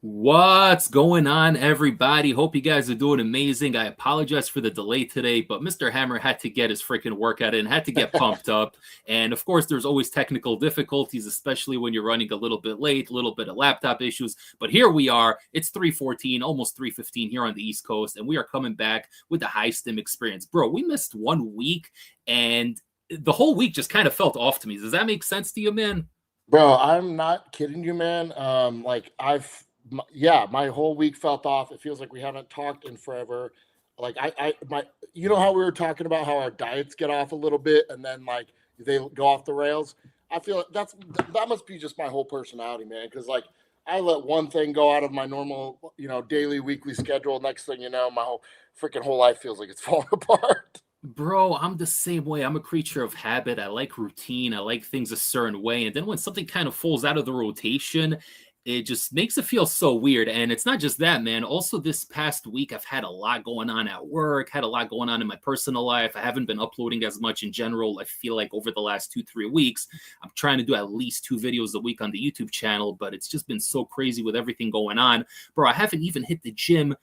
What's going on, everybody? Hope you guys are doing amazing. I apologize for the delay today, but Mr. Hammer had to get his freaking workout in, had to get pumped up. And of course, there's always technical difficulties, especially when you're running a little bit late, a little bit of laptop issues. But here we are. It's 3:14, almost 3:15 here on the East Coast, and we are coming back with the high stim experience. Bro, we missed 1 week, and the whole week just kind of felt off to me. Does that make sense to you, man? Bro, I'm not kidding you, man. Yeah, my whole week felt off. It feels like we haven't talked in forever. You know how we were talking about how our diets get off a little bit and then like they go off the rails. I feel like that must be just my whole personality, man. Because like I let one thing go out of my normal, daily, weekly schedule. Next thing you know, my whole life feels like it's falling apart. Bro, I'm the same way. I'm a creature of habit. I like routine. I like things a certain way. And then when something kind of falls out of the rotation, it just makes it feel so weird. And it's not just that, man. Also, this past week, I've had a lot going on at work, had a lot going on in my personal life. I haven't been uploading as much in general. I feel like over the last 2, 3 weeks, I'm trying to do at least 2 videos a week on the YouTube channel, but it's just been so crazy with everything going on. Bro, I haven't even hit the gym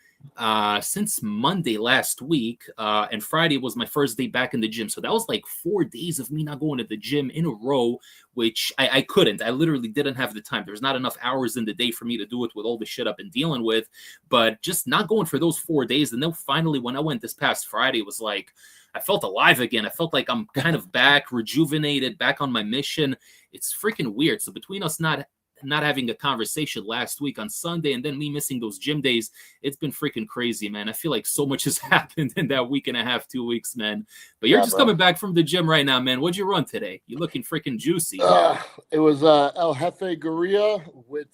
since Monday last week, and Friday was my first day back in the gym. So that was like 4 days of me not going to the gym in a row, which I couldn't. I literally didn't have the time. There's not enough hours in the day for me to do it with all the shit I've been dealing with. But just not going for those 4 days. And then finally, when I went this past Friday, it was like I felt alive again. I felt like I'm kind of back, rejuvenated, back on my mission. It's freaking weird. So between us not having a conversation last week on Sunday and then me missing those gym days, it's been freaking crazy, man. I feel like so much has happened in that week and a half, 2 weeks, man. But you're Yeah, just bro. coming back from the gym right now, man. What'd you run today? You looking freaking juicy. It was El Jefe Gorilla with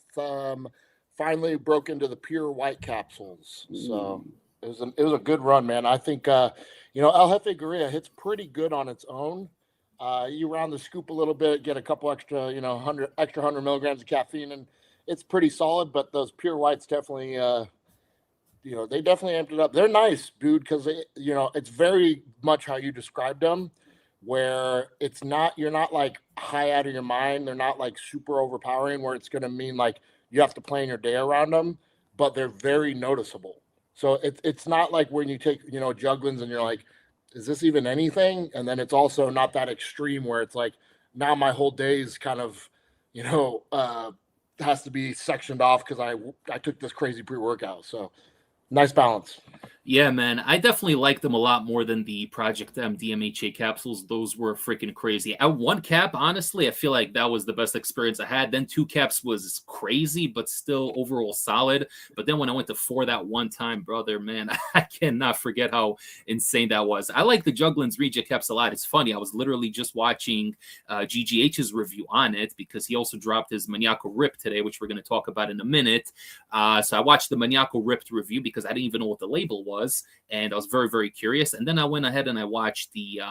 finally broke into the pure white capsules. So Ooh. it was a good run, man. I think El Jefe Gorilla hits pretty good on its own. You round the scoop a little bit, get a couple extra, 100 milligrams of caffeine, and it's pretty solid. But those pure whites definitely, they definitely amped it up. They're nice, dude, because it's very much how you described them, where you're not like high out of your mind. They're not like super overpowering, where it's going to mean like you have to plan your day around them, but they're very noticeable. So it's not like when you take jugglins and you're like, is this even anything? And then it's also not that extreme where it's like now my whole day is kind of you know has to be sectioned off because I took this crazy pre-workout. So nice balance. Yeah, man, I definitely like them a lot more than the Project M DMHA capsules. Those were freaking crazy. At one cap, honestly, I feel like that was the best experience I had. Then two caps was crazy, but still overall solid. But then when I went to four that one time, brother, man, I cannot forget how insane that was. I like the Jugglins Reject caps a lot. It's funny. I was literally just watching GGH's review on it because he also dropped his Maniacal Rip today, which we're going to talk about in a minute. So I watched the Maniacal Ripped review because I didn't even know what the label was, and I was very, very curious. And then I went ahead and I watched the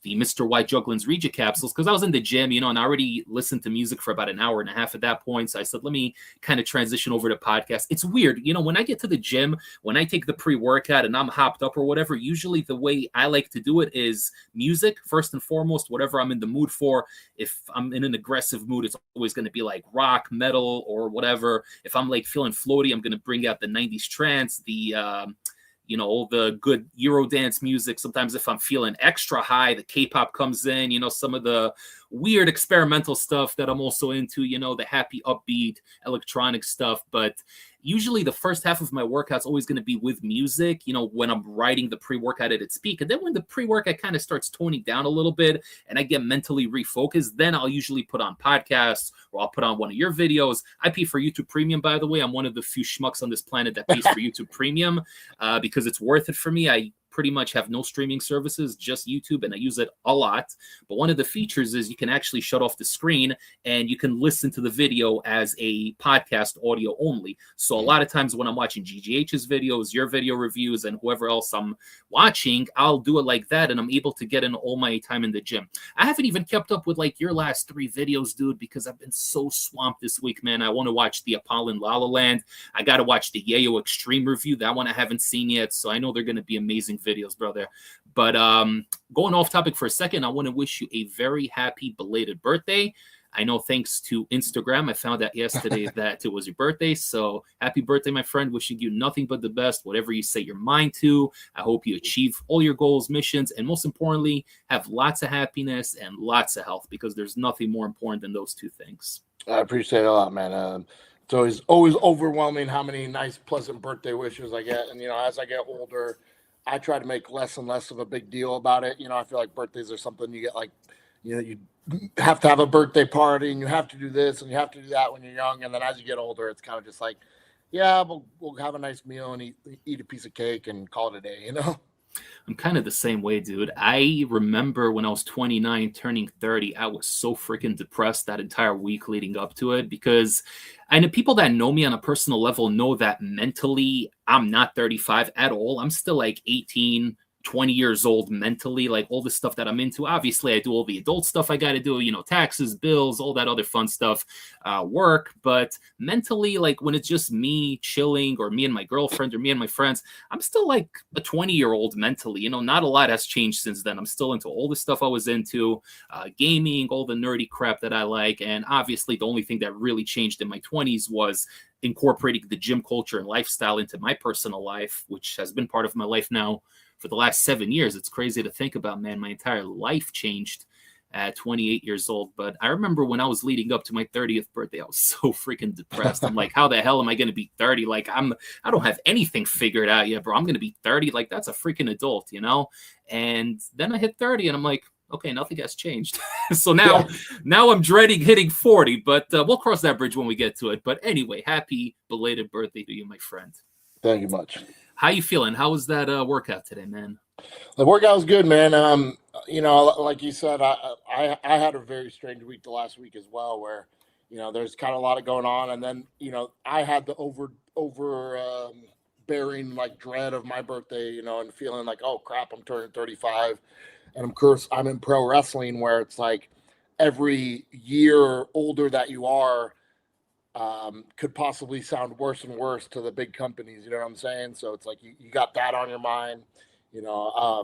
Mr. White Jugglins Reject capsules because I was in the gym, and I already listened to music for about an hour and a half at that point. So I said, let me kind of transition over to podcast. It's weird, when I get to the gym, when I take the pre-workout and I'm hopped up or whatever, usually the way I like to do it is music first and foremost, whatever I'm in the mood for. If I'm in an aggressive mood, it's always going to be like rock, metal, or whatever. If I'm like feeling floaty, I'm going to bring out the 90s trance, all the good Eurodance music. Sometimes if I'm feeling extra high, the K-pop comes in, some of the weird experimental stuff that I'm also into, the happy, upbeat, electronic stuff. But usually the first half of my workout's always going to be with music, when I'm riding the pre-workout at its peak. And then when the pre-workout kind of starts toning down a little bit and I get mentally refocused, then I'll usually put on podcasts or I'll put on one of your videos. I pay for YouTube Premium, by the way. I'm one of the few schmucks on this planet that pays for YouTube Premium because it's worth it for me. I pretty much have no streaming services, just YouTube, and I use it a lot. But one of the features is you can actually shut off the screen and you can listen to the video as a podcast audio only. So a lot of times when I'm watching GGH's videos, your video reviews, and whoever else I'm watching, I'll do it like that, and I'm able to get in all my time in the gym. I haven't even kept up with like your last 3 videos, dude, because I've been so swamped this week, man. I want to watch the Apollo La La Land. I got to watch the Yayo Extreme review. That one I haven't seen yet, so I know they're going to be amazing videos, brother. But going off topic for a second, I want to wish you a very happy belated birthday. I know thanks to Instagram, I found out yesterday that it was your birthday. So happy birthday, my friend. Wishing you nothing but the best. Whatever you set your mind to, I hope you achieve all your goals, missions, and most importantly, have lots of happiness and lots of health, because there's nothing more important than those two things. I appreciate it a lot, man. It's always overwhelming how many nice, pleasant birthday wishes I get. And, as I get older, I try to make less and less of a big deal about it. I feel like birthdays are something you get like, you have to have a birthday party and you have to do this and you have to do that when you're young. And then as you get older, it's kind of just like, yeah, we'll have a nice meal and eat a piece of cake and call it a day, I'm kind of the same way, dude. I remember when I was 29, turning 30, I was so freaking depressed that entire week leading up to it, because I know people that know me on a personal level know that mentally I'm not 35 at all. I'm still like 18, 20 years old mentally, like all the stuff that I'm into. Obviously, I do all the adult stuff I got to do, taxes, bills, all that other fun stuff, work. But mentally, like when it's just me chilling or me and my girlfriend or me and my friends, I'm still like a 20-year-old mentally. Not a lot has changed since then. I'm still into all the stuff I was into, gaming, all the nerdy crap that I like. And obviously, the only thing that really changed in my 20s was incorporating the gym culture and lifestyle into my personal life, which has been part of my life now for the last 7 years. It's crazy to think about, man. My entire life changed at 28 years old. But I remember when I was leading up to my 30th birthday, I was so freaking depressed. I'm like, how the hell am I going to be 30? Like, I don't have anything figured out yet, bro. I'm going to be 30. Like, that's a freaking adult, And then I hit 30 and I'm like, okay, nothing has changed. So now I'm dreading hitting 40, but we'll cross that bridge when we get to it. But anyway, happy belated birthday to you, my friend. Thank you much. How you feeling? How was that workout today, man? The workout was good, man. Like you said, I had a very strange week the last week as well, where, there's kind of a lot of going on. And then, I had the bearing like dread of my birthday, and feeling like, oh crap, I'm turning 35. And of course, I'm in pro wrestling where it's like every year older that you are, could possibly sound worse and worse to the big companies. You know what I'm saying? So it's like you got that on your mind. I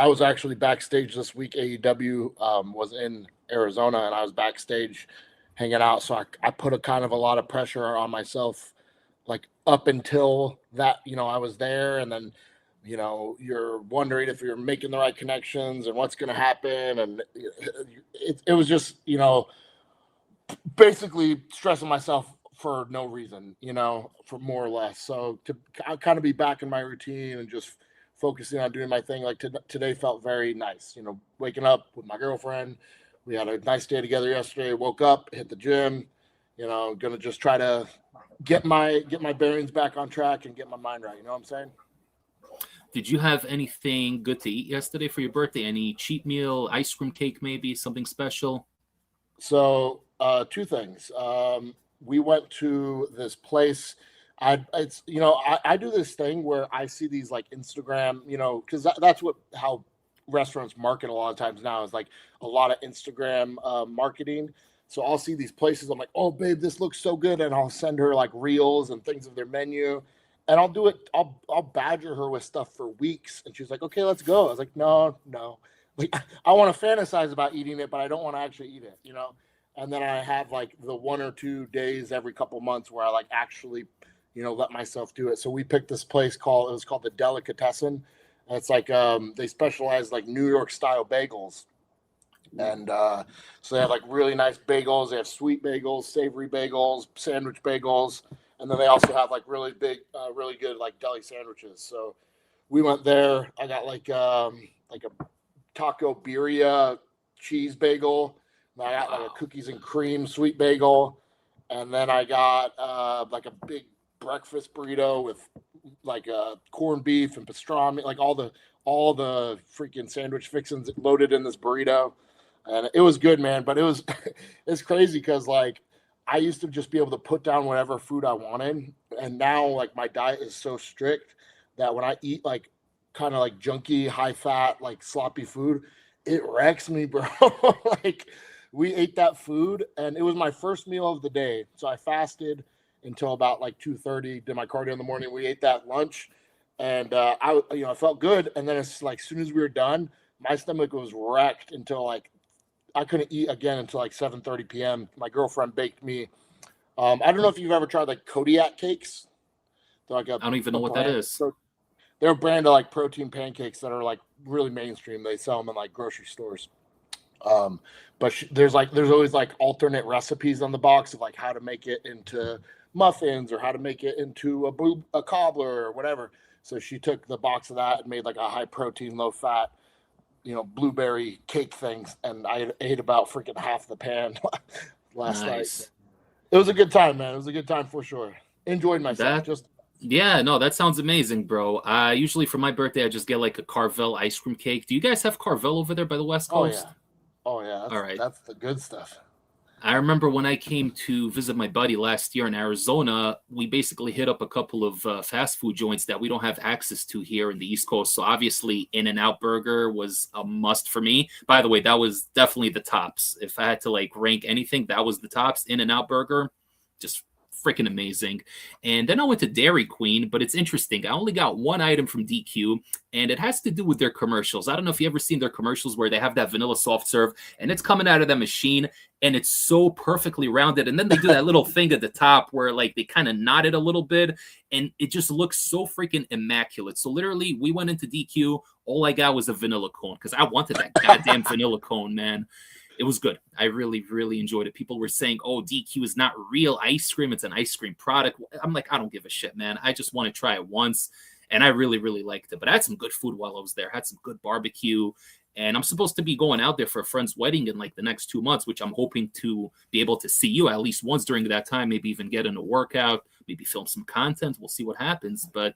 was actually backstage this week. AEW was in Arizona, and I was backstage hanging out. So I put a lot of pressure on myself, like up until that. I was there, and then you're wondering if you're making the right connections and what's going to happen, and it was just basically stressing myself for no reason, for more or less. So to kind of be back in my routine and just focusing on doing my thing, like today felt very nice. Waking up with my girlfriend, we had a nice day together yesterday. Woke up, hit the gym. Gonna just try to get my bearings back on track and get my mind right. You know what I'm saying? Did you have anything good to eat yesterday for your birthday? Any cheat meal, ice cream cake, maybe something special? So, two things. We went to this place. I do this thing where I see these like Instagram, because that's how restaurants market a lot of times now, is like a lot of Instagram marketing. So I'll see these places. I'm like, oh, babe, this looks so good. And I'll send her like reels and things of their menu. And I'll do it. I'll badger her with stuff for weeks. And she's like, okay, let's go. I was like, no. Like, I want to fantasize about eating it, but I don't want to actually eat it, And then I have like the 1 or 2 days every couple months where I like actually, let myself do it. So we picked this place it was called the Delicatessen. And it's like, they specialize like New York style bagels. And so they have like really nice bagels. They have sweet bagels, savory bagels, sandwich bagels. And then they also have like really big, really good like deli sandwiches. So we went there. I got like a taco birria cheese bagel. I got like a cookies and cream sweet bagel. And then I got like a big breakfast burrito with like corned beef and pastrami, like all the freaking sandwich fixings loaded in this burrito. And it was good, man. But it's crazy because like I used to just be able to put down whatever food I wanted. And now like my diet is so strict that when I eat like kind of like junky, high fat, like sloppy food, it wrecks me, bro. Like we ate that food and it was my first meal of the day. So I fasted until about like 2:30, did my cardio in the morning. We ate that lunch and I felt good. And then it's like, as soon as we were done, my stomach was wrecked until like I couldn't eat again until like 7:30 p.m. My girlfriend baked me. I don't know if you've ever tried like Kodiak cakes. They're like I don't even know what that is. So they're a brand of like protein pancakes that are like really mainstream. They sell them in like grocery stores. But there's always like alternate recipes on the box of like how to make it into muffins or how to make it into a cobbler or whatever. So she took the box of that and made like a high protein, low fat, blueberry cake things, and I ate about freaking half the pan last night. It was a good time, man. It was a good time for sure. Enjoyed myself. Yeah, no, that sounds amazing, bro. Usually for my birthday, I just get like a Carvel ice cream cake. Do you guys have Carvel over there by the West Coast? Oh yeah. All right. That's the good stuff. I remember when I came to visit my buddy last year in Arizona, we basically hit up a couple of fast food joints that we don't have access to here in the East Coast. So obviously In-N-Out Burger was a must for me. By the way, that was definitely the tops. If I had to like rank anything, that was the tops. In-N-Out Burger, just freaking amazing. And then I went to Dairy Queen, but it's interesting. I only got one item from DQ, and it has to do with their commercials. I don't know if you ever seen their commercials where they have that vanilla soft serve, and it's coming out of that machine, and it's so perfectly rounded. And then they do that little thing at the top where like they kind of knot it a little bit, and it just looks so freaking immaculate. So literally, we went into DQ. All I got was a vanilla cone because I wanted that goddamn vanilla cone, man. It was good. I really, really enjoyed it. People were saying, oh, DQ is not real ice cream. It's an ice cream product. I'm like, I don't give a shit, man. I just want to try it once. And I really, really liked it. But I had some good food while I was there. I had some good barbecue. And I'm supposed to be going out there for a friend's wedding in like the next 2 months, which I'm hoping to be able to see you at least once during that time, maybe even get in a workout, maybe film some content. We'll see what happens. But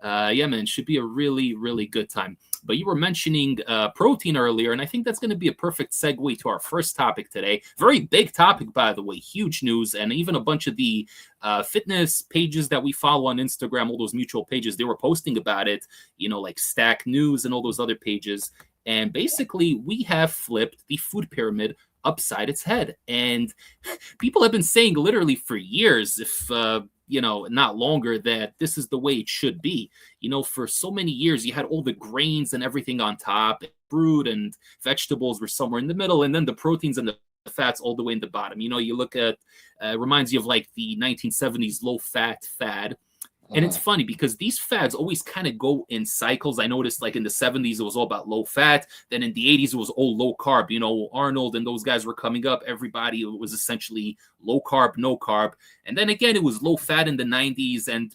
yeah, man, should be a really, really good time. But you were mentioning protein earlier, and I think that's going to be a perfect segue to our first topic today. Very big topic, by the way, huge news, and even a bunch of the fitness pages that we follow on Instagram, all those mutual pages, they were posting about it, like Stack News and all those other pages. And basically, we have flipped the food pyramid upside its head. And people have been saying literally for years, if not longer, that this is the way it should be. For so many years, you had all the grains and everything on top, fruit and vegetables were somewhere in the middle, and then the proteins and the fats all the way in the bottom. You look at, reminds you of like the 1970s low fat fad. And it's funny because these fads always kind of go in cycles. I noticed like in the 70s, it was all about low fat. Then in the 80s, it was all low carb. Arnold and those guys were coming up. Everybody was essentially low carb, no carb. And then again, it was low fat in the 90s. And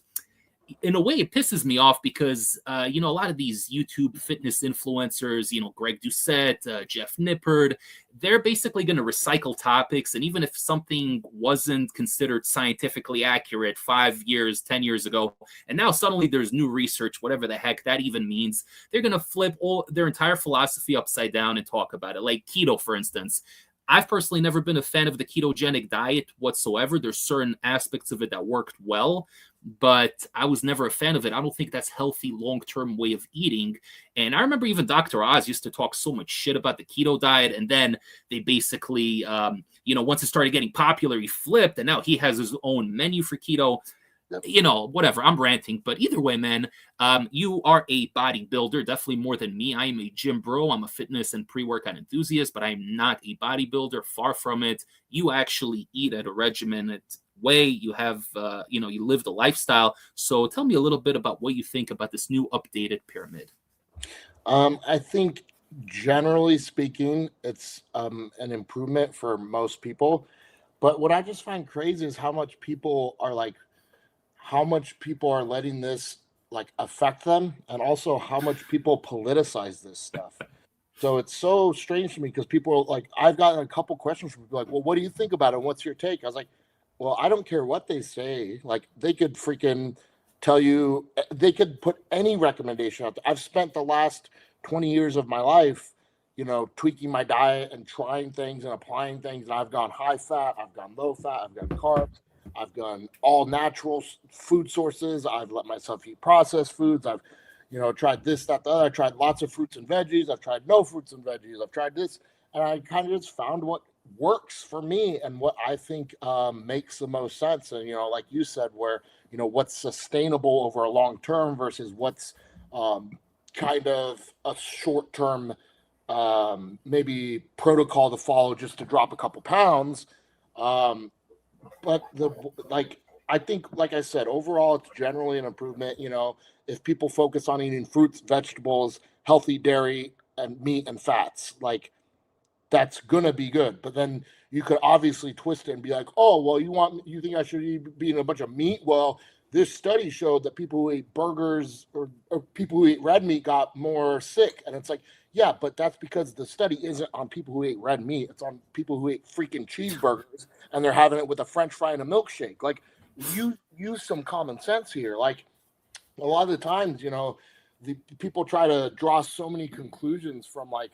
in a way, it pisses me off because, a lot of these YouTube fitness influencers, Greg Doucette, Jeff Nippard, they're basically going to recycle topics. And even if something wasn't considered scientifically accurate 5 years, 10 years ago, and now suddenly there's new research, whatever the heck that even means, they're going to flip their entire philosophy upside down and talk about it. Like keto, for instance. I've personally never been a fan of the ketogenic diet whatsoever. There's certain aspects of it that worked well, but I was never a fan of it. I don't think that's healthy long-term way of eating. And I remember even Dr. Oz used to talk so much shit about the keto diet. And then they basically, once it started getting popular, he flipped and now he has his own menu for keto. Whatever, I'm ranting, but either way, man, you are a bodybuilder, definitely more than me. I am a gym bro. I'm a fitness and pre-workout enthusiast, but I'm not a bodybuilder, far from it. You actually eat at a regimented way. You have, you live the lifestyle. So tell me a little bit about what you think about this new updated pyramid. I think generally speaking, it's an improvement for most people. But what I just find crazy is how much people are letting this like affect them, and also how much people politicize this stuff. So it's so strange to me because people I've gotten a couple questions from people like, well, what do you think about it? What's your take? I was like, well, I don't care what they say. Like they could freaking tell you, they could put any recommendation out there. I've spent the last 20 years of my life, tweaking my diet and trying things and applying things. And I've gone high fat, I've gone low fat, I've gone carbs. I've gone all natural food sources. I've let myself eat processed foods. I've, tried this, that, the other. I tried lots of fruits and veggies. I've tried no fruits and veggies. I've tried this. And I kind of just found what works for me and what I think makes the most sense. And, like you said, where, what's sustainable over a long term versus what's kind of a short term maybe protocol to follow just to drop a couple pounds. But I think, like I said, overall, it's generally an improvement. If people focus on eating fruits, vegetables, healthy dairy and meat and fats, like that's gonna be good. But then you could obviously twist it and be like, oh, well, you think I should be eating a bunch of meat? Well, this study showed that people who ate burgers or people who eat red meat got more sick. And it's like, yeah, but that's because the study isn't on people who ate red meat. It's on people who ate freaking cheeseburgers and they're having it with a French fry and a milkshake. Like, you use some common sense here. Like, a lot of the times, the people try to draw so many conclusions from like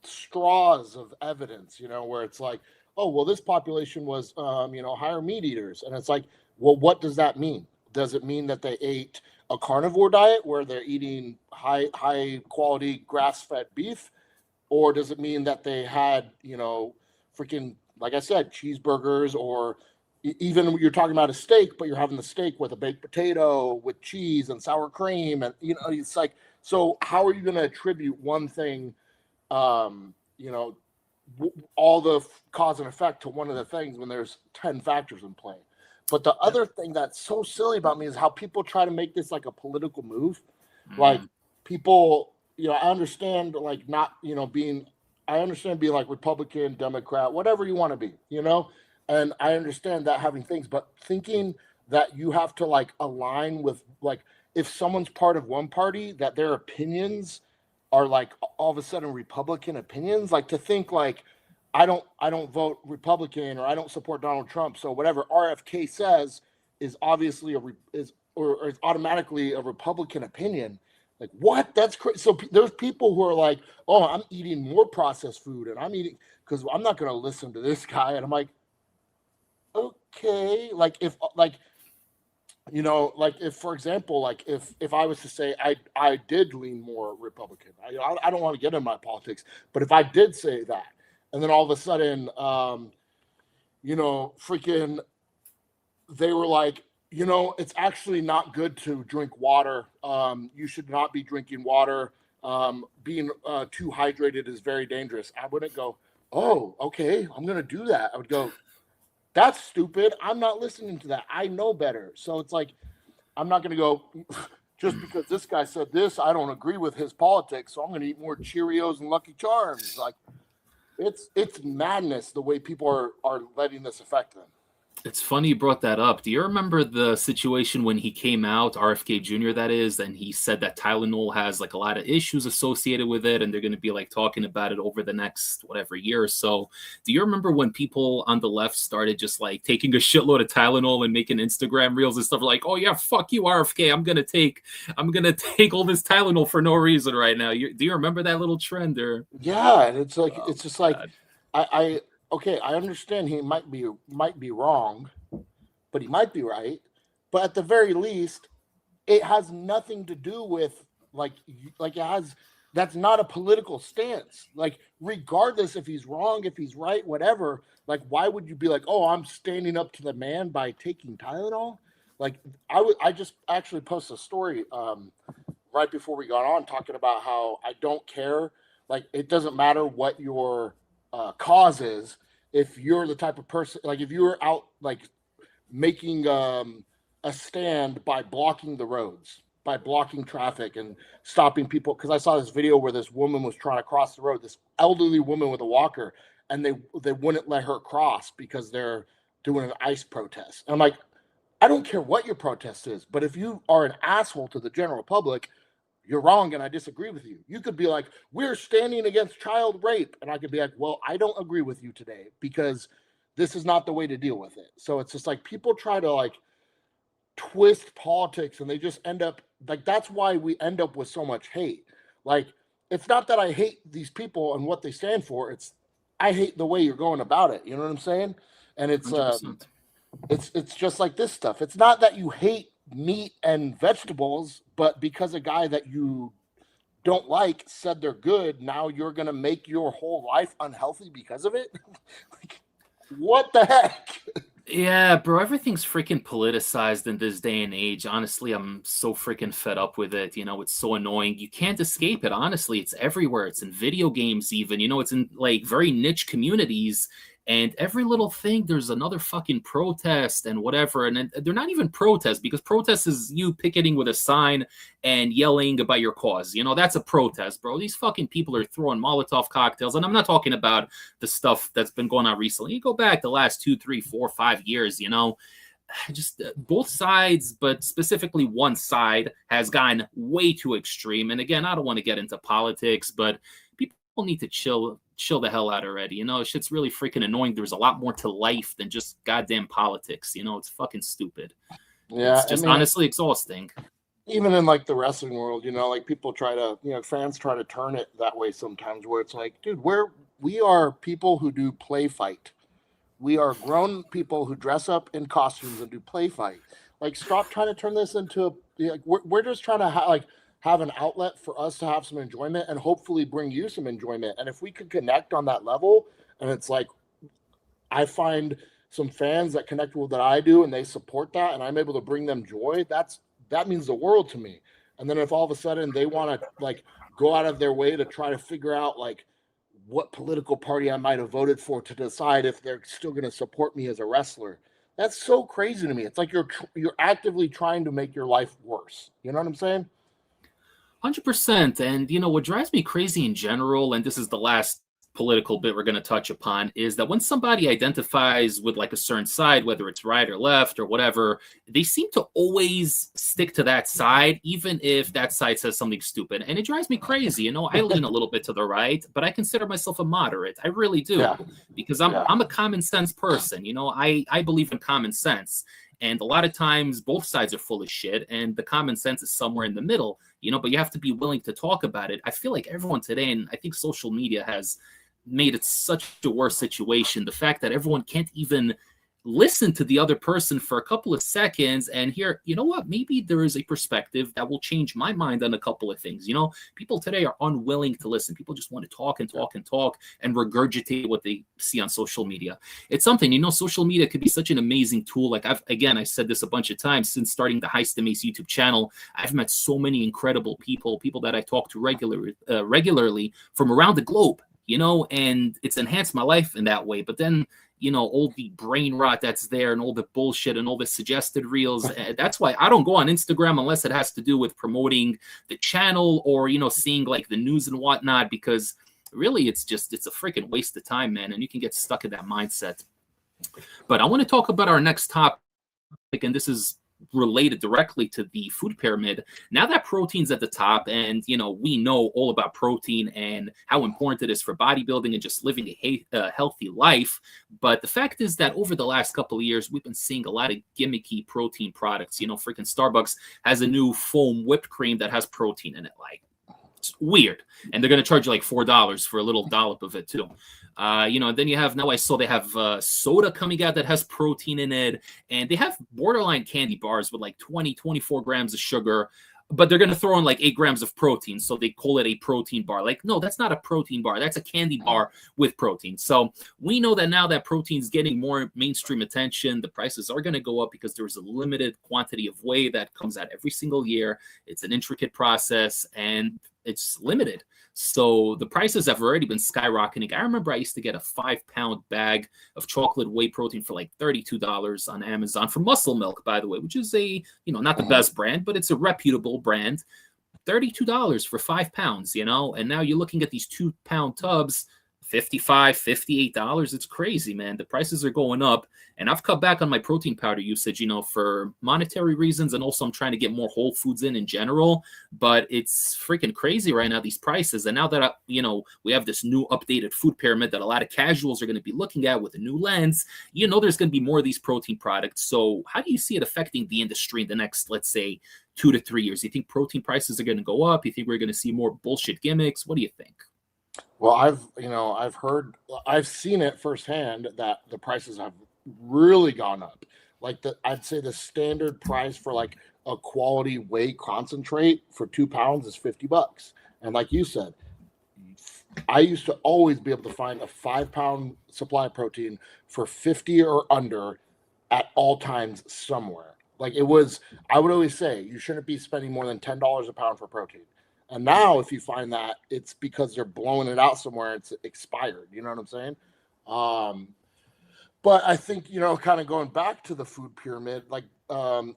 straws of evidence, where it's like, oh, well, this population was, higher meat eaters. And it's like, well, what does that mean? Does it mean that they ate a carnivore diet where they're eating high quality grass-fed beef? Or does it mean that they had, freaking, like I said, cheeseburgers, or even you're talking about a steak, but you're having the steak with a baked potato with cheese and sour cream. And, it's like, so how are you going to attribute one thing, all the cause and effect to one of the things when there's 10 factors in play? But the other thing that's so silly about me is how people try to make this like a political move. Like, people, I understand like not, I understand being like Republican, Democrat, whatever you want to be, and I understand that having things, but thinking that you have to like align with, like, if someone's part of one party, that their opinions are like all of a sudden Republican opinions, like to think like, I don't vote Republican, or I don't support Donald Trump, so whatever RFK says is obviously is automatically a Republican opinion. Like, what? That's crazy. So there's people who are like, oh, I'm eating more processed food, and I'm eating because I'm not going to listen to this guy. And I'm like, okay, like if like if, for example, like if I was to say I did lean more Republican, I don't want to get into my politics, but if I did say that, and then all of a sudden, freaking, they were like, it's actually not good to drink water. You should not be drinking water. Being too hydrated is very dangerous. I wouldn't go, oh, okay, I'm going to do that. I would go, that's stupid. I'm not listening to that. I know better. So it's like, I'm not going to go, just because this guy said this, I don't agree with his politics, so I'm going to eat more Cheerios and Lucky Charms. Like, it's madness the way people are letting this affect them. It's funny you brought that up. Do you remember the situation when he came out, RFK Jr. that is, and he said that Tylenol has like a lot of issues associated with it, and they're going to be like talking about it over the next whatever year or so. Do you remember when people on the left started just like taking a shitload of Tylenol and making Instagram reels and stuff like, oh yeah, fuck you, RFK, I'm gonna take all this Tylenol for no reason right now. Do you remember that little trend? Or yeah, and it's like, it's just like, I okay, I understand he might be wrong, but he might be right. But at the very least, it has nothing to do with that's not a political stance. Like, regardless if he's wrong, if he's right, whatever, like, why would you be like, oh, I'm standing up to the man by taking Tylenol? Like, I just actually posted a story right before we got on, talking about how I don't care. Like, it doesn't matter what your cause is. If you're the type of person, like if you're out like making a stand by blocking the roads, by blocking traffic and stopping people, because I saw this video where this woman was trying to cross the road, this elderly woman with a walker, and they wouldn't let her cross because they're doing an ICE protest. And I'm like, I don't care what your protest is, but if you are an asshole to the general public, you're wrong, and I disagree with you. You could be like, we're standing against child rape. And I could be like, well, I don't agree with you today because this is not the way to deal with it. So it's just like people try to like twist politics, and they just end up like, that's why we end up with so much hate. Like, it's not that I hate these people and what they stand for. It's, I hate the way you're going about it. You know what I'm saying? And it's just like this stuff. It's not that you hate meat and vegetables, but because a guy that you don't like said they're good, now you're going to make your whole life unhealthy because of it. Like, what the heck? Yeah, bro, everything's freaking politicized in this day and age. Honestly, I'm so freaking fed up with it. It's so annoying. You can't escape it. Honestly, it's everywhere. It's in video games, even. It's in like very niche communities. And every little thing, there's another fucking protest and whatever. And they're not even protests because protest is you picketing with a sign and yelling about your cause. That's a protest, bro. These fucking people are throwing Molotov cocktails. And I'm not talking about the stuff that's been going on recently. You go back the last 2, 3, 4, 5 years, just both sides, but specifically one side has gone way too extreme. And again, I don't want to get into politics, but people need to chill the hell out already. Shit's really freaking annoying. There's a lot more to life than just goddamn politics. It's fucking stupid. Yeah, it's just honestly exhausting. Even in like the wrestling world, like people try to, fans try to turn it that way sometimes, where it's like, dude, we are people who do play fight. We are grown people who dress up in costumes and do play fight. Like, stop trying to turn this into we're just trying to have an outlet for us to have some enjoyment and hopefully bring you some enjoyment. And if we could connect on that level, and it's like, I find some fans that connect with what I do and they support that, and I'm able to bring them joy, that means the world to me. And then if all of a sudden they want to like go out of their way to try to figure out like what political party I might have voted for to decide if they're still going to support me as a wrestler, that's so crazy to me. It's like you're actively trying to make your life worse. You know what I'm saying? 100%. And what drives me crazy in general, and this is the last political bit we're going to touch upon, is that when somebody identifies with like a certain side, whether it's right or left or whatever, they seem to always stick to that side, even if that side says something stupid. And it drives me crazy. I lean a little bit to the right, but I consider myself a moderate. I really do, because I'm a common sense person. I believe in common sense. And a lot of times both sides are full of shit and the common sense is somewhere in the middle, but you have to be willing to talk about it. I feel like everyone today, and I think social media has made it such a worse situation. The fact that everyone can't even listen to the other person for a couple of seconds and hear, what, maybe there is a perspective that will change my mind on a couple of things. People today are unwilling to listen. People just want to talk and talk and talk and regurgitate what they see on social media. It's something, social media could be such an amazing tool. Like I said this a bunch of times since starting the Stim YouTube channel. I've met so many incredible people that I talk to regularly from around the globe, and it's enhanced my life in that way. But then, all the brain rot that's there and all the bullshit and all the suggested reels. That's why I don't go on Instagram unless it has to do with promoting the channel or, seeing like the news and whatnot, because really it's a freaking waste of time, man. And you can get stuck in that mindset. But I want to talk about our next topic, and this is related directly to the food pyramid. Now that protein's at the top, and we know all about protein and how important it is for bodybuilding and just living a healthy life, but the fact is that over the last couple of years we've been seeing a lot of gimmicky protein products. Freaking Starbucks has a new foam whipped cream that has protein in it. Like, it's weird, and they're going to charge you like $4 for a little dollop of it too. And then you have, now I saw they have soda coming out that has protein in it, and they have borderline candy bars with like 24 grams of sugar, but they're going to throw in like 8 grams of protein, so they call it a protein bar. Like, no, that's not a protein bar. That's a candy bar with protein. So we know that now that protein's getting more mainstream attention, the prices are going to go up because there's a limited quantity of whey that comes out every single year. It's an intricate process, and it's limited. So the prices have already been skyrocketing. I remember I used to get a 5-pound bag of chocolate whey protein for like $32 on Amazon for Muscle Milk, by the way, which is not the best brand, but it's a reputable brand. $32 for 5 pounds, and now you're looking at these 2-pound tubs, $55, $58. It's crazy, man. The prices are going up, and I've cut back on my protein powder usage, for monetary reasons, and also I'm trying to get more whole foods in general. But it's freaking crazy right now, these prices. And now that we have this new updated food pyramid that a lot of casuals are going to be looking at with a new lens, there's going to be more of these protein products. So how do you see it affecting the industry in the next, let's say, 2 to 3 years? You think protein prices are going to go up? You think we're going to see more bullshit gimmicks? What do you think? Well, I've seen it firsthand that the prices have really gone up. Like I'd say the standard price for like a quality whey concentrate for 2 pounds is $50. And like you said, I used to always be able to find a 5-pound supply of protein for 50 or under at all times somewhere. Like it was, I would always say you shouldn't be spending more than $10 a pound for protein. And now if you find that, it's because they're blowing it out somewhere, it's expired. You know what I'm saying? But I think, kind of going back to the food pyramid, like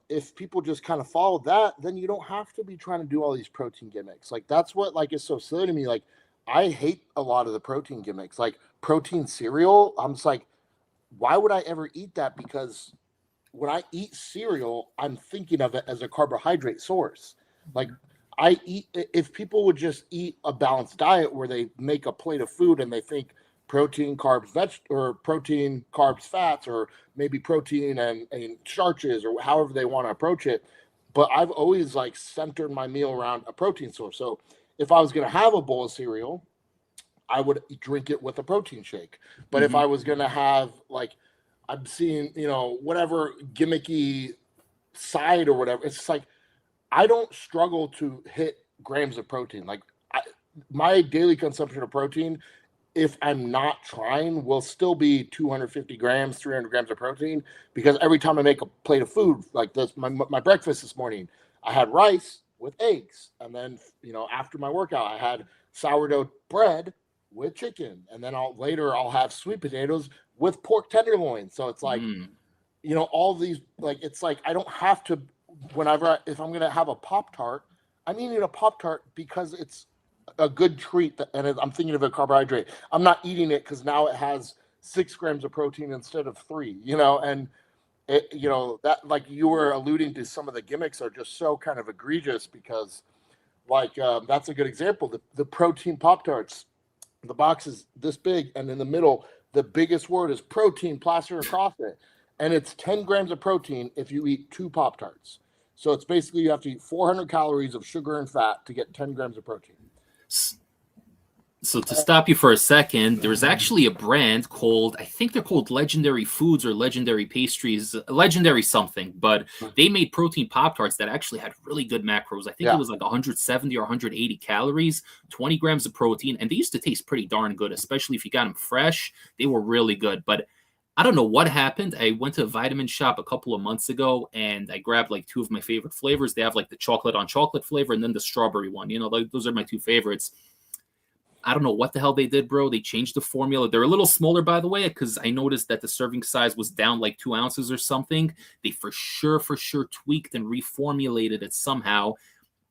if people just kind of follow that, then you don't have to be trying to do all these protein gimmicks. Like that's what like is so silly to me. Like I hate a lot of the protein gimmicks, like protein cereal. I'm just like, why would I ever eat that? Because when I eat cereal, I'm thinking of it as a carbohydrate source. Like I eat, if people would just eat a balanced diet where they make a plate of food and they think protein, carbs, or protein, carbs, fats, or maybe protein and starches, or however they want to approach it. But I've always like centered my meal around a protein source. So if I was going to have a bowl of cereal, I would drink it with a protein shake. But if I was going to have like, I'm seeing, whatever gimmicky side or whatever, it's just like, I don't struggle to hit grams of protein. Like my daily consumption of protein, if I'm not trying, will still be 250 grams, 300 grams of protein, because every time I make a plate of food like this, my breakfast this morning, I had rice with eggs. And then, after my workout, I had sourdough bread with chicken. And then I'll have sweet potatoes with pork tenderloin. So it's like, all these, like, it's like, I don't have to, if I'm going to have a Pop-Tart, I'm eating a Pop-Tart because it's a good treat, and I'm thinking of a carbohydrate. I'm not eating it because now it has 6 grams of protein instead of 3, and it, that, like you were alluding to, some of the gimmicks are just so kind of egregious because like, that's a good example. The protein Pop-Tarts, the box is this big, and in the middle, the biggest word is protein plastered across it. And it's 10 grams of protein if you eat 2 Pop-Tarts. So it's basically you have to eat 400 calories of sugar and fat to get 10 grams of protein. So to stop you for a second, there's actually a brand called, I think they're called Legendary Foods or Legendary Pastries, Legendary something, but they made protein Pop-Tarts that actually had really good macros. I think it was like 170 or 180 calories, 20 grams of protein, and they used to taste pretty darn good, especially if you got them fresh. They were really good, but I don't know what happened. I went to a vitamin shop a couple of months ago, and I grabbed like 2 of my favorite flavors. They have like the chocolate on chocolate flavor and then the strawberry one. Like, those are my 2 favorites. I don't know what the hell they did, bro. They changed the formula. They're a little smaller, by the way, because I noticed that the serving size was down like 2 ounces or something. They for sure tweaked and reformulated it somehow.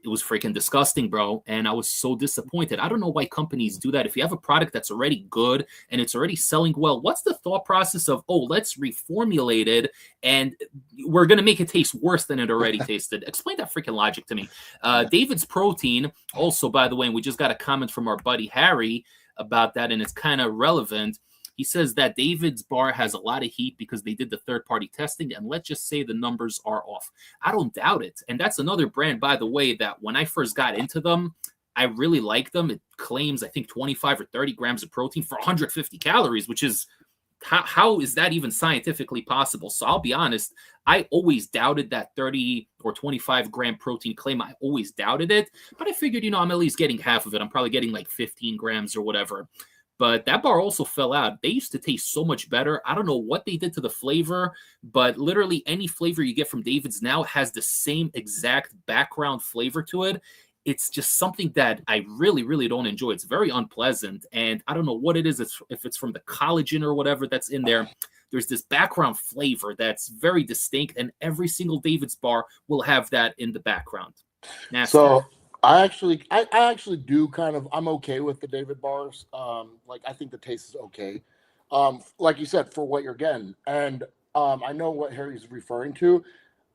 It was freaking disgusting, bro. And I was so disappointed. I don't know why companies do that. If you have a product that's already good and it's already selling well, what's the thought process of, let's reformulate it and we're going to make it taste worse than it already tasted? Explain that freaking logic to me. David's Protein, also, by the way, and we just got a comment from our buddy Harry about that, and it's kind of relevant. He says that David's bar has a lot of heat because they did the third-party testing, and let's just say the numbers are off. I don't doubt it. And that's another brand, by the way, that when I first got into them, I really liked them. It claims, I think, 25 or 30 grams of protein for 150 calories, which is, how is that even scientifically possible? So I'll be honest, I always doubted that 30 or 25 gram protein claim. I always doubted it, but I figured, I'm at least getting half of it. I'm probably getting like 15 grams or whatever. But that bar also fell out. They used to taste so much better. I don't know what they did to the flavor, but literally any flavor you get from David's now has the same exact background flavor to it. It's just something that I really, really don't enjoy. It's very unpleasant. And I don't know what it is. If it's from the collagen or whatever that's in there. There's this background flavor that's very distinct, and every single David's bar will have that in the background. Nasty. So I actually do kind of, I'm okay with the David bars. Like I think the taste is okay. Like you said, for what you're getting. And I know what Harry's referring to.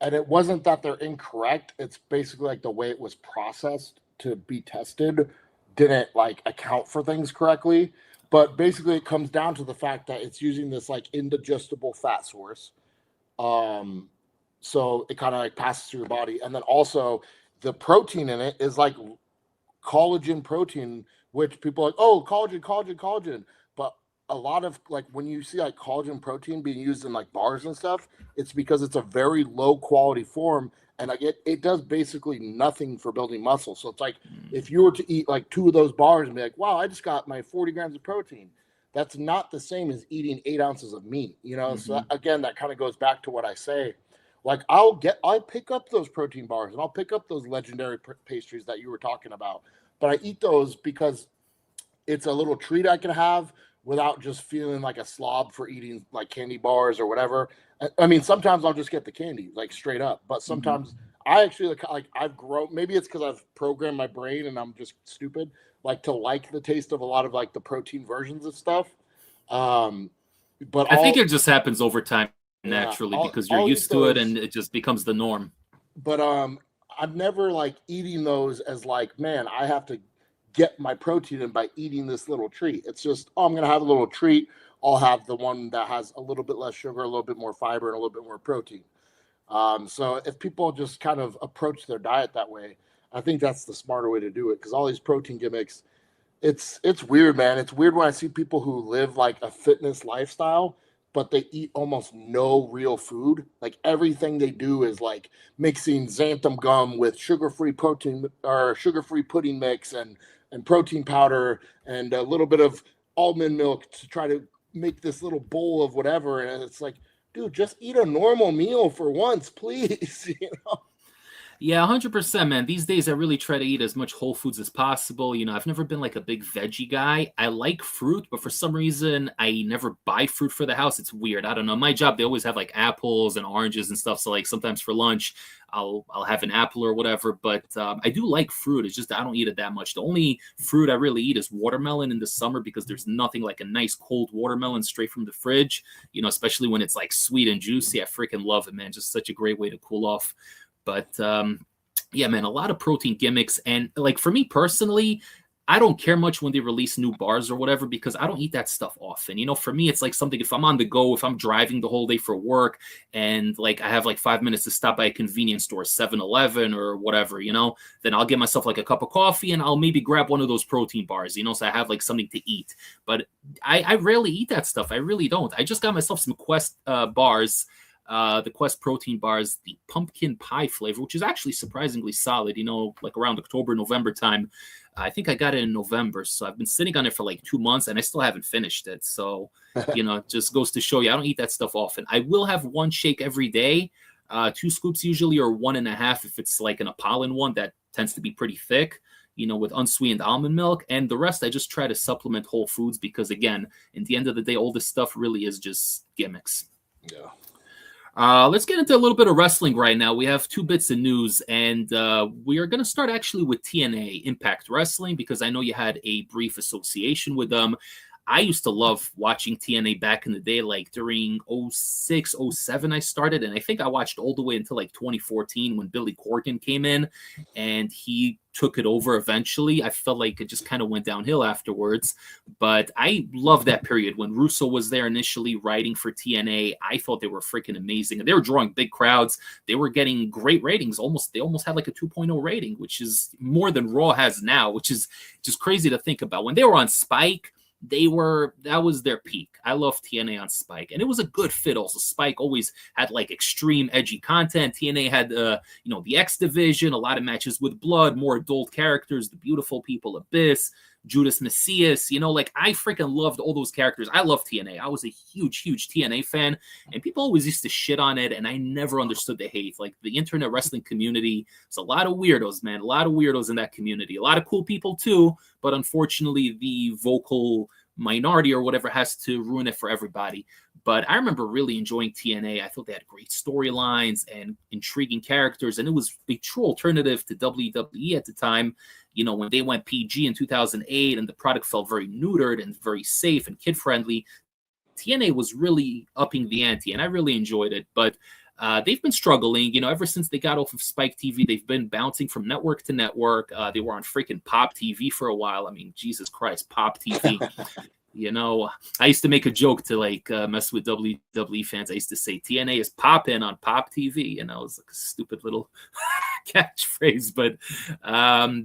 And it wasn't that they're incorrect. It's basically like the way it was processed to be tested didn't like account for things correctly. But basically it comes down to the fact that it's using this like indigestible fat source. So it kind of like passes through your body. And then also the protein in it is like collagen protein, which people are like, oh, collagen. But a lot of like when you see like collagen protein being used in like bars and stuff, it's because it's a very low quality form, and like it does basically nothing for building muscle. So it's like if you were to eat like 2 of those bars and be like, wow, I just got my 40 grams of protein, that's not the same as eating 8 ounces of meat, you know? So Mhm. again, that kind of goes back to what I say. Like I pick up those protein bars and I'll pick up those legendary pastries that you were talking about, but I eat those because it's a little treat I can have without just feeling like a slob for eating like candy bars or whatever. I mean, sometimes I'll just get the candy like straight up, but Mhm. sometimes I actually like I've grown. Maybe it's because I've programmed my brain and I'm just stupid, like to like the taste of a lot of like the protein versions of stuff. Um, but I think I'll it just happens over time yeah, naturally because you're I'll eat used to it those, and it just becomes the norm. but I'm never like eating those as like, man, I have to get my protein in by eating this little treat. It's just, oh, I'm gonna have a little treat. I'll have the one that has a little bit less sugar, a little bit more fiber, and a little bit more protein. So if people just kind of approach their diet that way, I think that's the smarter way to do it. Because all these protein gimmicks, it's weird, man. It's weird when I see people who live like a fitness lifestyle, but they eat almost no real food. Like everything they do is like mixing xanthan gum with sugar-free protein or sugar-free pudding mix and protein powder and a little bit of almond milk to try to make this little bowl of whatever. And it's like, dude, just eat a normal meal for once, please. You know? Yeah, 100%, man. These days, I really try to eat as much whole foods as possible. You know, I've never been like a big veggie guy. I like fruit, but for some reason, I never buy fruit for the house. It's weird. I don't know. My job, they always have like apples and oranges and stuff. So like sometimes for lunch, I'll have an apple or whatever. But I do like fruit. It's just I don't eat it that much. The only fruit I really eat is watermelon in the summer because there's nothing like a nice cold watermelon straight from the fridge. You know, especially when it's like sweet and juicy. I freaking love it, man. Just such a great way to cool off. But yeah, man, a lot of protein gimmicks. And like for me personally, I don't care much when they release new bars or whatever because I don't eat that stuff often. You know, for me, it's like something if I'm on the go, if I'm driving the whole day for work and like I have like 5 minutes to stop by a convenience store, 7-Eleven or whatever, you know, then I'll get myself like a cup of coffee and I'll maybe grab one of those protein bars, you know, so I have like something to eat. But I rarely eat that stuff. I really don't. I just got myself some Quest bars, the Quest protein bars, the pumpkin pie flavor, which is actually surprisingly solid. You know, like around October, November time. I think I got it in November, so I've been sitting on it for like 2 months, and I still haven't finished it. So, you know, it just goes to show you I don't eat that stuff often. I will have one shake every day, 2 scoops usually, or 1.5 if it's like an Apollon one that tends to be pretty thick. You know, with unsweetened almond milk, and the rest I just try to supplement whole foods because, again, in the end of the day, all this stuff really is just gimmicks. Yeah. Let's get into a little bit of wrestling right now. We have 2 bits of news, and we are going to start actually with TNA, Impact Wrestling, because I know you had a brief association with them. I used to love watching TNA back in the day, like during 06, 07 I started, and I think I watched all the way until like 2014 when Billy Corgan came in and he took it over eventually. I felt like it just kind of went downhill afterwards, but I love that period when Russo was there initially writing for TNA. I thought they were freaking amazing, and they were drawing big crowds. They were getting great ratings. They almost had like a 2.0 rating, which is more than Raw has now, which is just crazy to think about. When they were on Spike, that was their peak. I love TNA on Spike, and it was a good fit. Also, Spike always had like extreme edgy content. TNA had the X Division, a lot of matches with blood, more adult characters, the Beautiful People, Abyss, Judas Messias. You know, like I freaking loved all those characters. I love TNA. I was a huge TNA fan, and people always used to shit on it, and I never understood the hate. Like the internet wrestling community, it's a lot of weirdos, man. A lot of weirdos in that community. A lot of cool people too, but unfortunately, the vocal minority or whatever has to ruin it for everybody. But I remember really enjoying TNA. I thought they had great storylines and intriguing characters, and it was a true alternative to WWE at the time. You know, when they went PG in 2008 and the product felt very neutered and very safe and kid-friendly, TNA was really upping the ante, and I really enjoyed it. But they've been struggling, you know, ever since they got off of Spike TV. They've been bouncing from network to network. They were on freaking Pop TV for a while. I mean, Jesus Christ, Pop TV. You know, I used to make a joke to like mess with WWE fans. I used to say TNA is popping on Pop TV, and it was like a stupid little catchphrase. But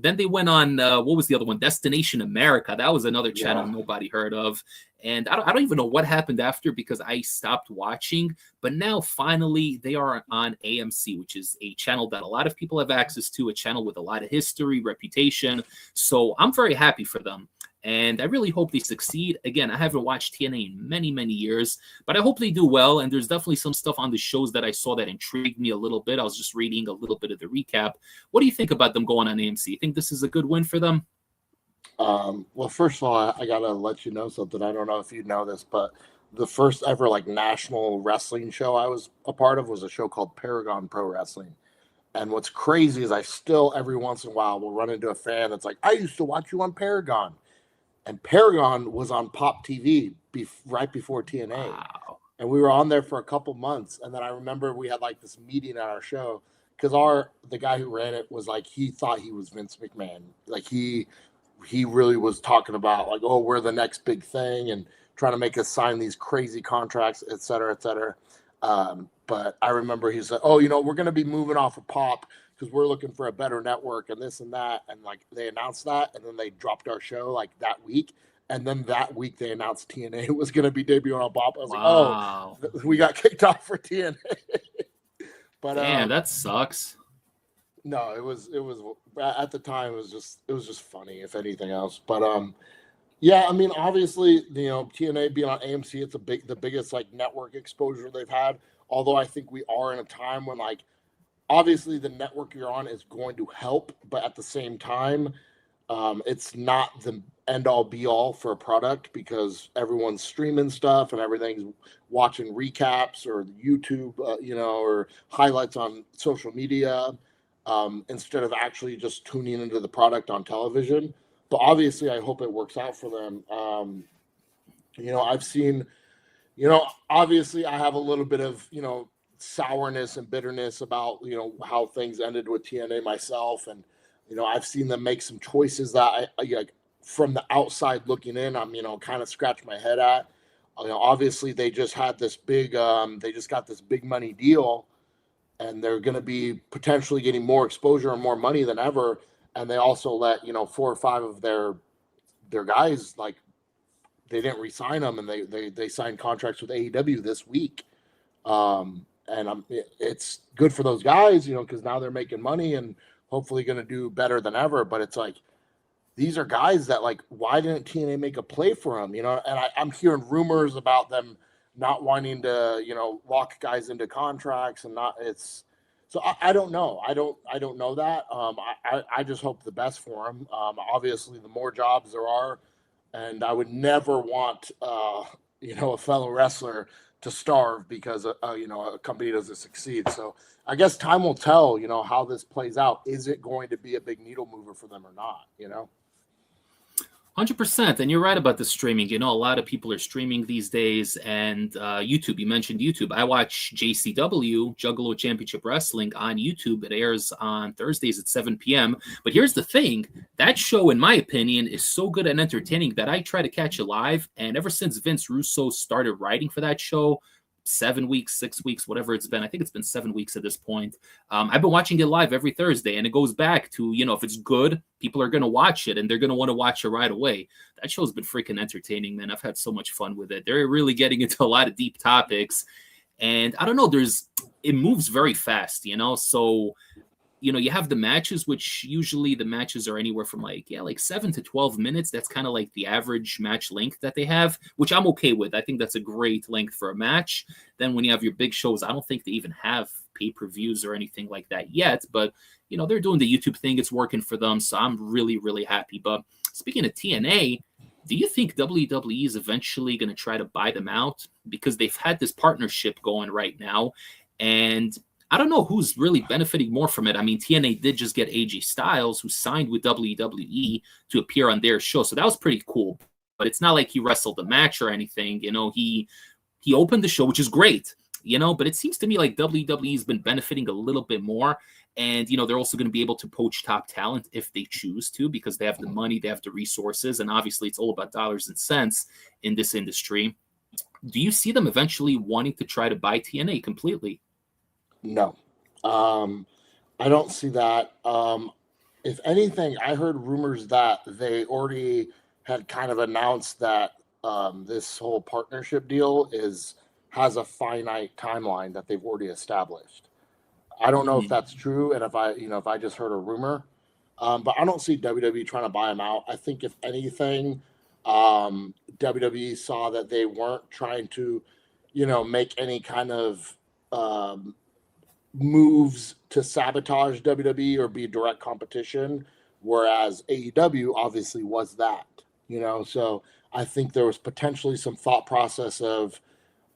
then they went on, what was the other one? Destination America. That was another channel nobody heard of. And I don't even know what happened after because I stopped watching. But now finally they are on AMC, which is a channel that a lot of people have access to, a channel with a lot of history, reputation. So I'm very happy for them. and I really hope they succeed. Again, I haven't watched TNA in many, many years, but I hope they do well. And there's definitely some stuff on the shows that I saw that intrigued me a little bit. I was just reading a little bit of the recap. What do you think about them going on AMC? You think this is a good win for them? Well, first of all, I gotta let you know something. I don't know if you know this, but the first ever like national wrestling show I was a part of was a show called Paragon Pro Wrestling. And what's crazy is I still every once in a while will run into a fan that's like, I used to watch you on Paragon. And Paragon was on Pop TV right before TNA. Wow. And we were on there for a couple months. And then I remember we had like this meeting at our show because the guy who ran it was like, he thought he was Vince McMahon. Like he really was talking about like, oh, we're the next big thing and trying to make us sign these crazy contracts, et cetera, et cetera. But I remember he said, oh, we're going to be moving off of Pop because we're looking for a better network and this and that. And like they announced that and then they dropped our show like that week. And then that week they announced TNA was going to be debuting on Pop. I was wow. like, oh, we got kicked off for TNA. But damn, that sucks. No, it was at the time it was just funny if anything else. But yeah, I mean obviously TNA being on AMC, it's the biggest like network exposure they've had. Although I think we are in a time when like obviously the network you're on is going to help, but at the same time, it's not the end all be all for a product because everyone's streaming stuff and everything's watching recaps or YouTube, or highlights on social media. Instead of actually just tuning into the product on television. But obviously, I hope it works out for them. I've seen, obviously I have a little bit of, sourness and bitterness about, how things ended with TNA myself. And, I've seen them make some choices that I like from the outside looking in, I'm, kind of scratch my head at. Obviously they just had this big, they just got this big money deal. And they're going to be potentially getting more exposure and more money than ever. And they also let 4 or 5 of their guys, like they didn't re-sign them, and they signed contracts with AEW this week. And it's good for those guys, because now they're making money and hopefully going to do better than ever. But it's like these are guys that like, why didn't TNA make a play for them? And I'm hearing rumors about them not wanting to, lock guys into contracts and not so I don't know. I don't know that. I just hope the best for them. Obviously the more jobs there are, and I would never want, a fellow wrestler to starve because, a company doesn't succeed. So I guess time will tell, how this plays out. Is it going to be a big needle mover for them or not, 100%. And you're right about the streaming. A lot of people are streaming these days. And YouTube, you mentioned YouTube. I watch JCW, Juggalo Championship Wrestling, on YouTube. It airs on Thursdays at 7 p.m. But here's the thing. That show, in my opinion, is so good and entertaining that I try to catch it live. And ever since Vince Russo started writing for that show, 7 weeks, 6 weeks, whatever it's been. I think it's been 7 weeks at this point. I've been watching it live every Thursday, and it goes back to, if it's good, people are going to watch it, and they're going to want to watch it right away. That show's been freaking entertaining, man. I've had so much fun with it. They're really getting into a lot of deep topics, and I don't know, it moves very fast, so you have the matches, which usually the matches are anywhere from like 7 to 12 minutes. That's kind of like the average match length that they have, which I'm okay with. I think that's a great length for a match. Then when you have your big shows, I don't think they even have pay-per-views or anything like that yet, but they're doing the YouTube thing. It's working for them. So I'm really, really happy. But speaking of TNA, do you think WWE is eventually going to try to buy them out? Because they've had this partnership going right now, and I don't know who's really benefiting more from it. I mean, TNA did just get AJ Styles, who signed with WWE to appear on their show. So that was pretty cool. But it's not like he wrestled a match or anything. He opened the show, which is great. But it seems to me like WWE has been benefiting a little bit more. And, they're also going to be able to poach top talent if they choose to, because they have the money, they have the resources. And obviously, it's all about dollars and cents in this industry. Do you see them eventually wanting to try to buy TNA completely? No, I don't see that. If anything, I heard rumors that they already had kind of announced that this whole partnership deal has a finite timeline that they've already established. I don't know if that's true, and if I just heard a rumor, but I don't see WWE trying to buy them out. I think if anything, WWE saw that they weren't trying to, make any kind of moves to sabotage WWE or be direct competition, whereas AEW obviously was that, So I think there was potentially some thought process of,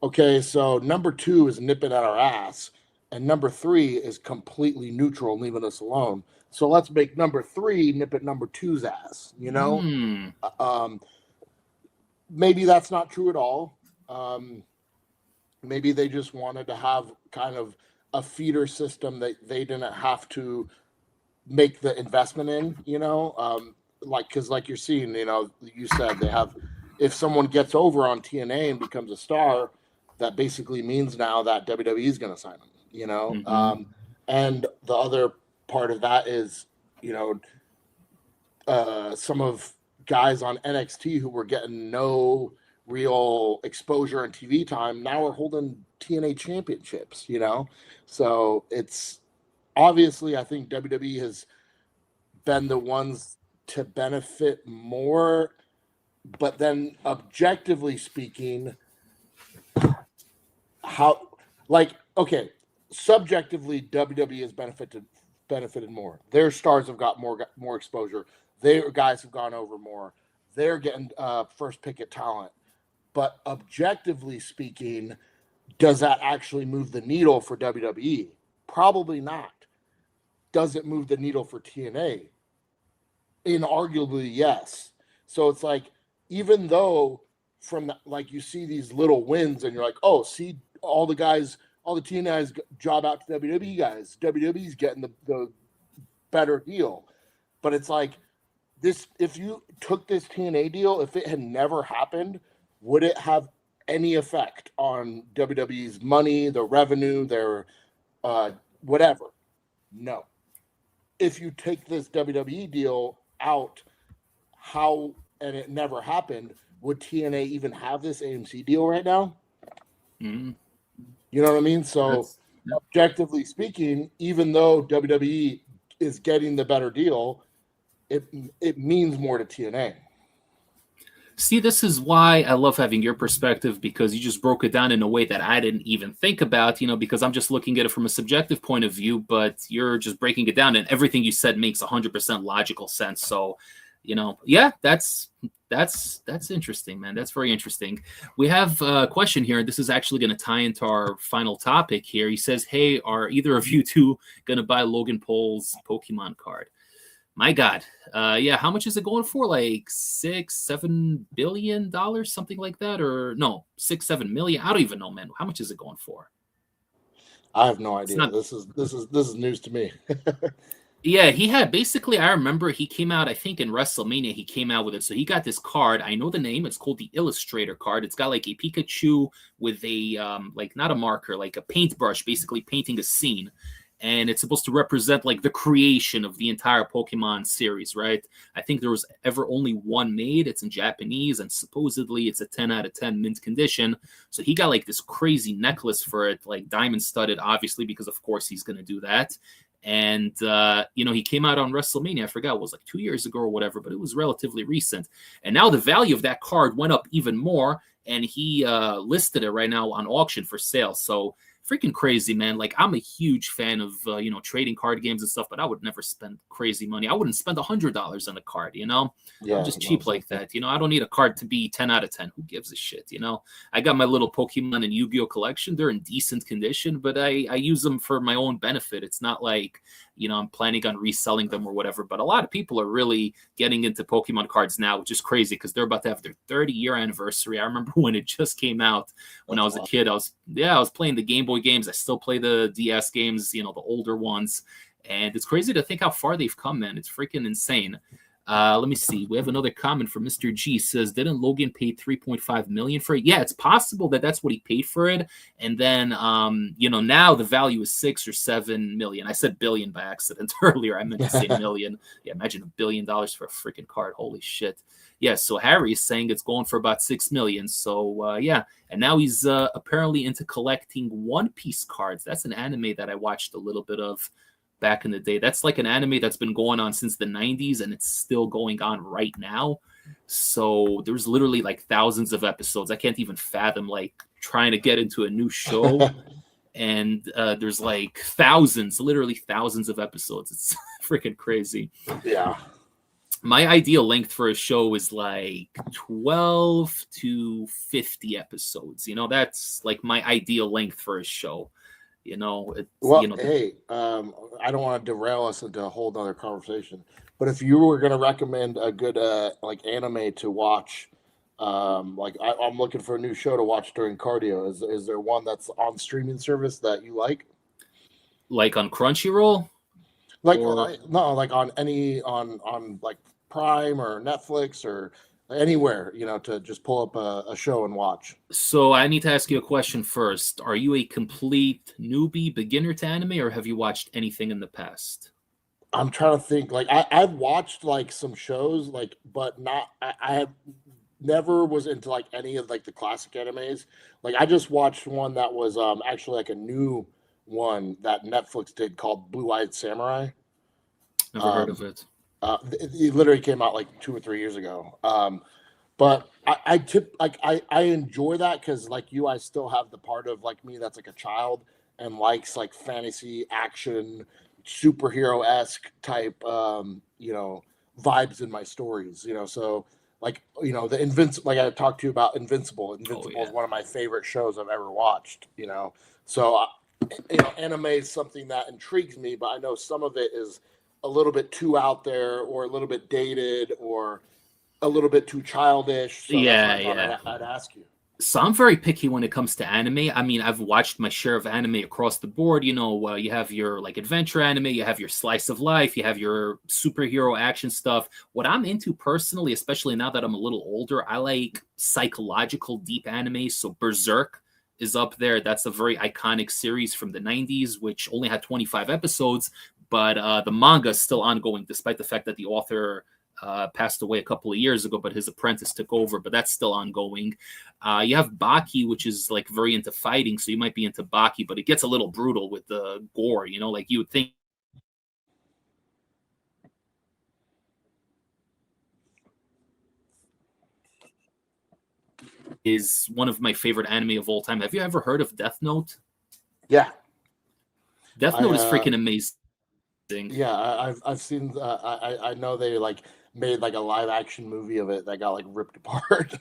okay, so number 2 is nipping at our ass, and number 3 is completely neutral, leaving us alone. So let's make number 3 nip at number 2's ass, Maybe that's not true at all. Maybe they just wanted to have kind of a feeder system that they didn't have to make the investment in, because like you're seeing, you said they have, if someone gets over on TNA and becomes a star, that basically means now that WWE is going to sign them, and the other part of that is, some of guys on NXT who were getting no real exposure and TV time now are holding TNA championships, So it's obviously, I think WWE has been the ones to benefit more, but then objectively speaking, subjectively WWE has benefited more. Their stars have got more exposure. Their guys have gone over more. They're getting first pick at talent. But objectively speaking, does that actually move the needle for WWE? Probably not. Does it move the needle for TNA? Inarguably, yes. So it's like, even though you see these little wins and you're like, oh, see all the TNA's job out to WWE guys. WWE's getting the better deal. But it's like, this, if you took this TNA deal, if it had never happened, would it have any effect on WWE's money, their revenue, their whatever? No. If you take this WWE deal out, and it never happened, would TNA even have this AMC deal right now? Mm-hmm. You know what I mean? So objectively speaking, even though WWE is getting the better deal, it means more to TNA. See, this is why I love having your perspective, because you just broke it down in a way that I didn't even think about, because I'm just looking at it from a subjective point of view, but you're just breaking it down and everything you said makes 100% logical sense. So, yeah, that's interesting, man. That's very interesting. We have a question here, and this is actually going to tie into our final topic here. He says, hey, are either of you two going to buy Logan Paul's Pokemon card? My God. Yeah, how much is it going for? Like $6-7 billion, something like that? Or no, 6-7 million? I don't even know, man. How much is it going for? I have no idea. This is news to me. Yeah, he had basically, I remember he came out, I think in WrestleMania, he came out with it. So he got this card. I know the name. It's called the Illustrator card. It's got like a Pikachu with a, not a marker, like a paintbrush, basically painting a scene. And it's supposed to represent like the creation of the entire Pokemon series, right? I think there was ever only one made. It's in Japanese, and supposedly it's a 10 out of 10 mint condition. So he got like this crazy necklace for it, like diamond studded, obviously, because of course he's going to do that. And, he came out on WrestleMania. I forgot, it was like 2 years ago or whatever, but it was relatively recent. And now the value of that card went up even more. And he listed it right now on auction for sale. So freaking crazy, man. Like, I'm a huge fan of, trading card games and stuff, but I would never spend crazy money. I wouldn't spend $100 on a card, Yeah, I'm just cheap like that. I don't need a card to be 10 out of 10. Who gives a shit, I got my little Pokemon and Yu-Gi-Oh collection. They're in decent condition, but I use them for my own benefit. It's not like, I'm planning on reselling them or whatever. But a lot of people are really getting into Pokemon cards now, which is crazy because they're about to have their 30-year anniversary. I remember when it just came out when I was a kid. I was playing the Game Boy games. I still play the DS games, the older ones. And it's crazy to think how far they've come, man. It's freaking insane. Let me see. We have another comment from Mr. G. Says, didn't Logan pay $3.5 million for it? Yeah, it's possible that that's what he paid for it. And then, now the value is $6 or $7 million. I said billion by accident earlier. I meant to say million. Yeah, imagine $1 billion for a freaking card. Holy shit. Yeah, so Harry is saying it's going for about $6 million. So, yeah. And now he's apparently into collecting One Piece cards. That's an anime that I watched a little bit of back in the day. That's like an anime that's been going on since the 90s, and it's still going on right now. So there's literally like thousands of episodes. I can't even fathom like trying to get into a new show. And there's like literally thousands of episodes. It's freaking crazy. Yeah. My ideal length for a show is like 12 to 50 episodes. That's like my ideal length for a show. Well, hey, I don't want to derail us into a whole other conversation, but if you were going to recommend a good like anime to watch, like I'm looking for a new show to watch during cardio. Is there one that's on streaming service that you like? Like on Crunchyroll? Like no, like on like Prime or Netflix or anywhere, to just pull up a show and watch. So I need to ask you a question first. Are you a complete newbie, beginner to anime, or have you watched anything in the past? I'm trying to think. Like I've watched like some shows, like, but not. I have never was into like any of like the classic animes. Like I just watched one that was actually like a new one that Netflix did called Blue Eyed Samurai. Never heard of it. It literally came out like 2 or 3 years ago. But I enjoy that because like you, I still have the part of like me that's like a child and likes like fantasy action, superhero-esque type vibes in my stories. So like like I talked to you about Invincible. Invincible is one of my favorite shows I've ever watched. So anime is something that intrigues me, but I know some of it is a little bit too out there or a little bit dated or a little bit too childish. So I'd ask you. So I'm very picky when it comes to anime. I mean, I've watched my share of anime across the board. You have your like adventure anime, you have your slice of life, you have your superhero action stuff. What I'm into personally, especially now that I'm a little older, I like psychological deep anime. So Berserk is up there. That's a very iconic series from the 90s, which only had 25 episodes, but the manga is still ongoing, despite the fact that the author passed away a couple of years ago, but his apprentice took over, but that's still ongoing. You have Baki, which is like very into fighting, so you might be into Baki, but it gets a little brutal with the gore, like you would think is one of my favorite anime of all time. Have you ever heard of Death Note? Yeah. Death Note is freaking amazing. Yeah, I've seen. I know they like made like a live action movie of it that got like ripped apart.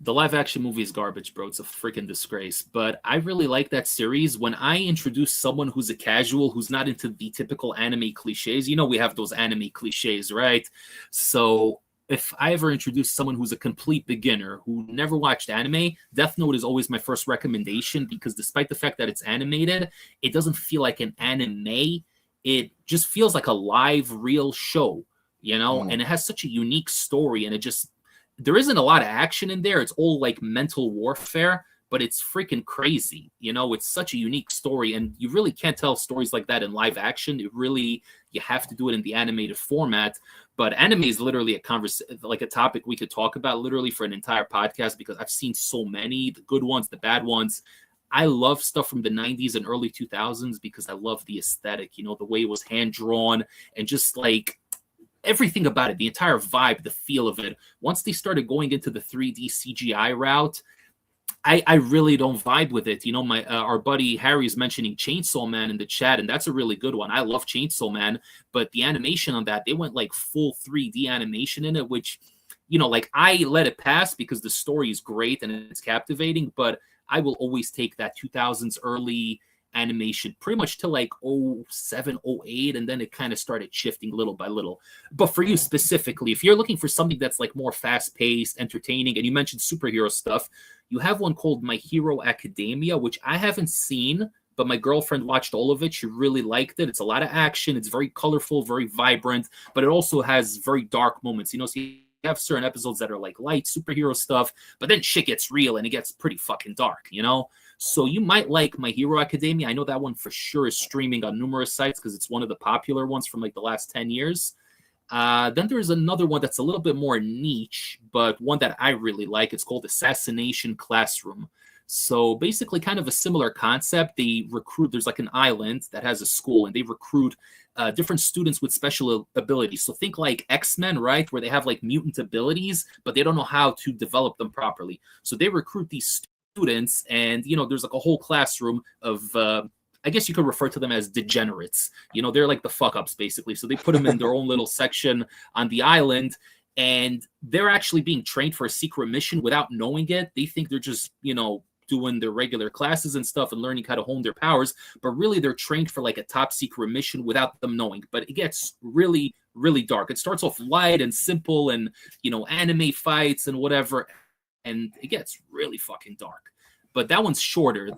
The live action movie is garbage, bro. It's a freaking disgrace. But I really like that series. When I introduce someone who's a casual, who's not into the typical anime cliches, we have those anime cliches, right? So if I ever introduce someone who's a complete beginner, who never watched anime, Death Note is always my first recommendation because despite the fact that it's animated, it doesn't feel like an anime. It just feels like a live, real show, and it has such a unique story, and there isn't a lot of action in there. It's all like mental warfare, but it's freaking crazy. It's such a unique story, and you really can't tell stories like that in live action. You have to do it in the animated format. But anime is literally a topic we could talk about literally for an entire podcast because I've seen so many, the good ones, the bad ones. I love stuff from the 90s and early 2000s because I love the aesthetic, the way it was hand-drawn and just like everything about it, the entire vibe, the feel of it. Once they started going into the 3D CGI route, I really don't vibe with it. Our buddy Harry's mentioning Chainsaw Man in the chat, and that's a really good one. I love Chainsaw Man, but the animation on that, they went like full 3D animation in it, which, like I let it pass because the story is great and it's captivating, but I will always take that 2000s early animation pretty much till like 07, 08, and then it kind of started shifting little by little. But for you specifically, if you're looking for something that's like more fast-paced, entertaining, and you mentioned superhero stuff, you have one called My Hero Academia, which I haven't seen, but my girlfriend watched all of it. She really liked it. It's a lot of action. It's very colorful, very vibrant, but it also has very dark moments. So you have certain episodes that are like light superhero stuff, but then shit gets real and it gets pretty fucking dark, So you might like My Hero Academia. I know that one for sure is streaming on numerous sites because it's one of the popular ones from like the last 10 years. Then there's another one that's a little bit more niche, but one that I really like. It's called Assassination Classroom. So basically kind of a similar concept. They recruit, there's like an island that has a school, and they recruit different students with special abilities. So think like X-Men, right? Where they have like mutant abilities, but they don't know how to develop them properly. So they recruit these students, and, there's like a whole classroom of, I guess you could refer to them as degenerates. They're like the fuck-ups, basically. So they put them in their own little section on the island, and they're actually being trained for a secret mission without knowing it. They think they're just, doing their regular classes and stuff and learning how to hone their powers, but really they're trained for like a top secret mission without them knowing. But it gets really, really dark. It starts off light and simple and, anime fights and whatever, and it gets really fucking dark. But that one's shorter.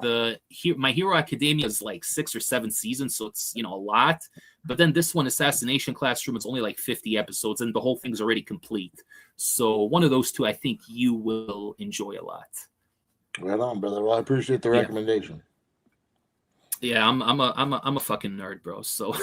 My Hero Academia is like 6 or 7 seasons, so it's, a lot. But then this one, Assassination Classroom, it's only like 50 episodes, and the whole thing's already complete. So one of those two, I think you will enjoy a lot. Right on, brother. Well, I appreciate the recommendation. Yeah, I'm a fucking nerd, bro. So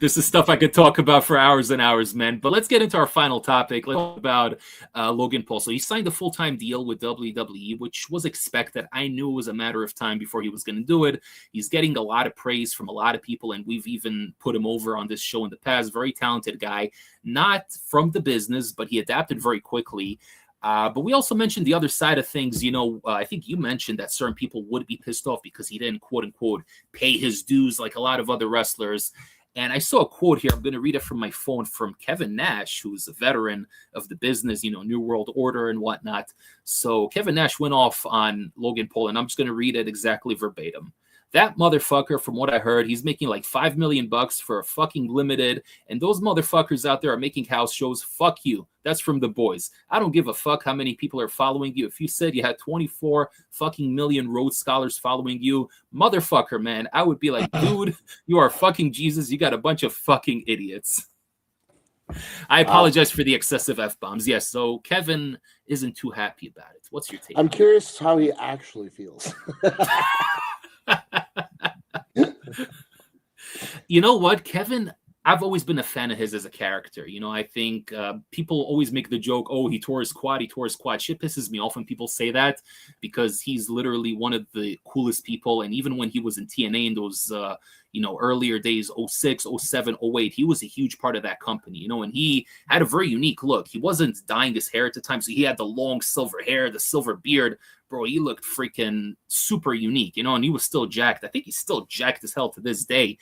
this is stuff I could talk about for hours and hours, man. But let's get into our final topic. Let's talk about Logan Paul. So he signed a full-time deal with WWE, which was expected. I knew it was a matter of time before he was going to do it. He's getting a lot of praise from a lot of people, and we've even put him over on this show in the past. Very talented guy, not from the business, but he adapted very quickly. But we also mentioned the other side of things. I think you mentioned that certain people would be pissed off because he didn't, quote unquote, pay his dues like a lot of other wrestlers. And I saw a quote here. I'm going to read it from my phone from Kevin Nash, who's a veteran of the business, New World Order and whatnot. So Kevin Nash went off on Logan Paul, and I'm just going to read it exactly verbatim. That motherfucker, from what I heard, he's making like $5 million for a fucking limited, and those motherfuckers out there are making house shows. Fuck you. That's from the boys. I don't give a fuck how many people are following you. If you said you had 24 fucking million Rhodes Scholars following you, motherfucker, man, I would be like, dude, you are fucking Jesus. You got a bunch of fucking idiots. I apologize for the excessive F-bombs. Yes, so Kevin isn't too happy about it. What's your take? I'm curious how he actually feels. You know what, Kevin, I've always been a fan of his as a character. I think people always make the joke, oh, he tore his quad. Shit pisses me off when people say that, because he's literally one of the coolest people. And even when he was in TNA in those earlier days, 06, 07, 08, he was a huge part of that company, and he had a very unique look. He wasn't dyeing his hair at the time, so he had the long silver hair, the silver beard. Bro, he looked freaking super unique, and he was still jacked. I think he's still jacked as hell to this day,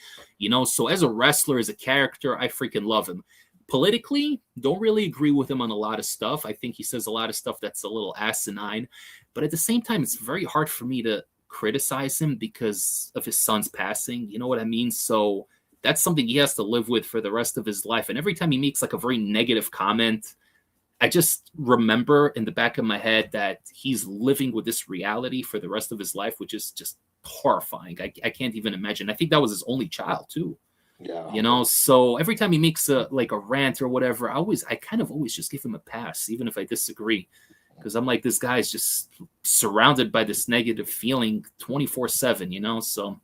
so as a wrestler, as a character, I freaking love him. Politically, don't really agree with him on a lot of stuff. I think he says a lot of stuff that's a little asinine, but at the same time, it's very hard for me to criticize him because of his son's passing. You know what I mean? So that's something he has to live with for the rest of his life. And every time he makes like a very negative comment, I just remember in the back of my head that he's living with this reality for the rest of his life, which is just horrifying. I can't even imagine. I think that was his only child too. Yeah. So every time he makes a rant or whatever, I kind of always just give him a pass, even if I disagree. Because I'm like, this guy's just surrounded by this negative feeling 24/7, so.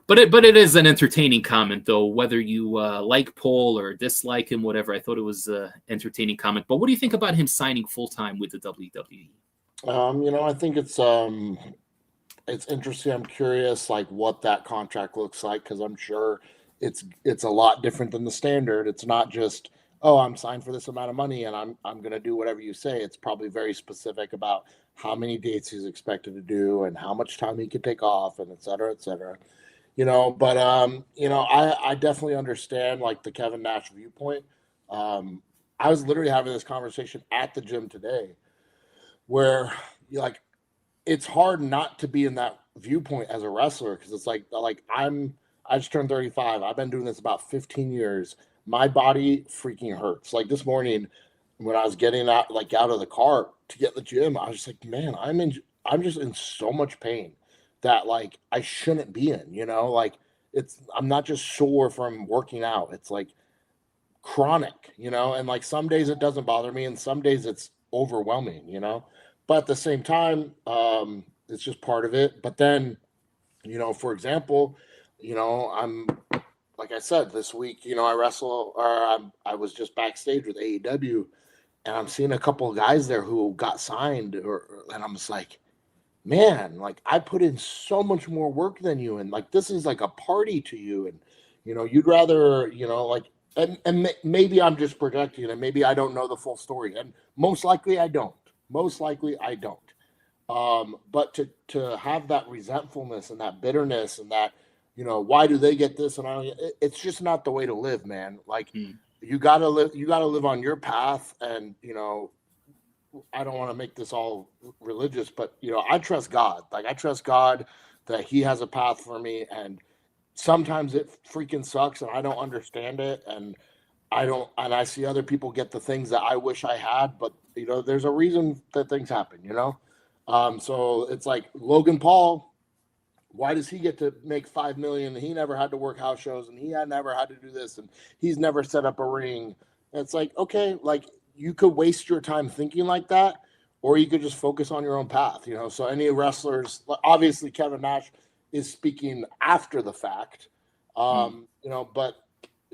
But it is an entertaining comment, though, whether you like Paul or dislike him, whatever. I thought it was an entertaining comment. But what do you think about him signing full-time with the WWE? I think it's interesting. I'm curious, what that contract looks like, because I'm sure it's a lot different than the standard. It's not just, oh, I'm signed for this amount of money and I'm going to do whatever you say. It's probably very specific about how many dates he's expected to do and how much time he can take off, and et cetera, et cetera. But I definitely understand the Kevin Nash viewpoint. I was literally having this conversation at the gym today where it's hard not to be in that viewpoint as a wrestler, because it's I just turned 35. I've been doing this about 15 years. My body freaking hurts. This morning when I was getting out of the car to get the gym, I was just like, man, I'm just in so much pain that I shouldn't be in, I'm not just sore from working out. It's chronic, and some days it doesn't bother me and some days it's overwhelming, but at the same time, it's just part of it. But then, for example, I'm, like I said, this week, I wrestle, or I was just backstage with AEW, and I'm seeing a couple of guys there who got signed, and I'm just like, man, like I put in so much more work than you, and like this is like a party to you, and you'd rather, like, and maybe I'm just projecting, and maybe I don't know the full story, and most likely I don't. Most likely I don't. But to have that resentfulness and that bitterness and that, why do they get this and I don't, it's just not the way to live, man. Like you gotta live on your path, and I don't want to make this all religious, but I trust God. Like I trust God that He has a path for me, and sometimes it freaking sucks, and I don't understand it, and I see other people get the things that I wish I had, but there's a reason that things happen. So it's like Logan Paul. Why does he get to make 5 million? He never had to work house shows, and he had never had to do this, and he's never set up a ring. And it's like, okay, like you could waste your time thinking like that, or you could just focus on your own path. So any wrestlers, obviously Kevin Nash is speaking after the fact, but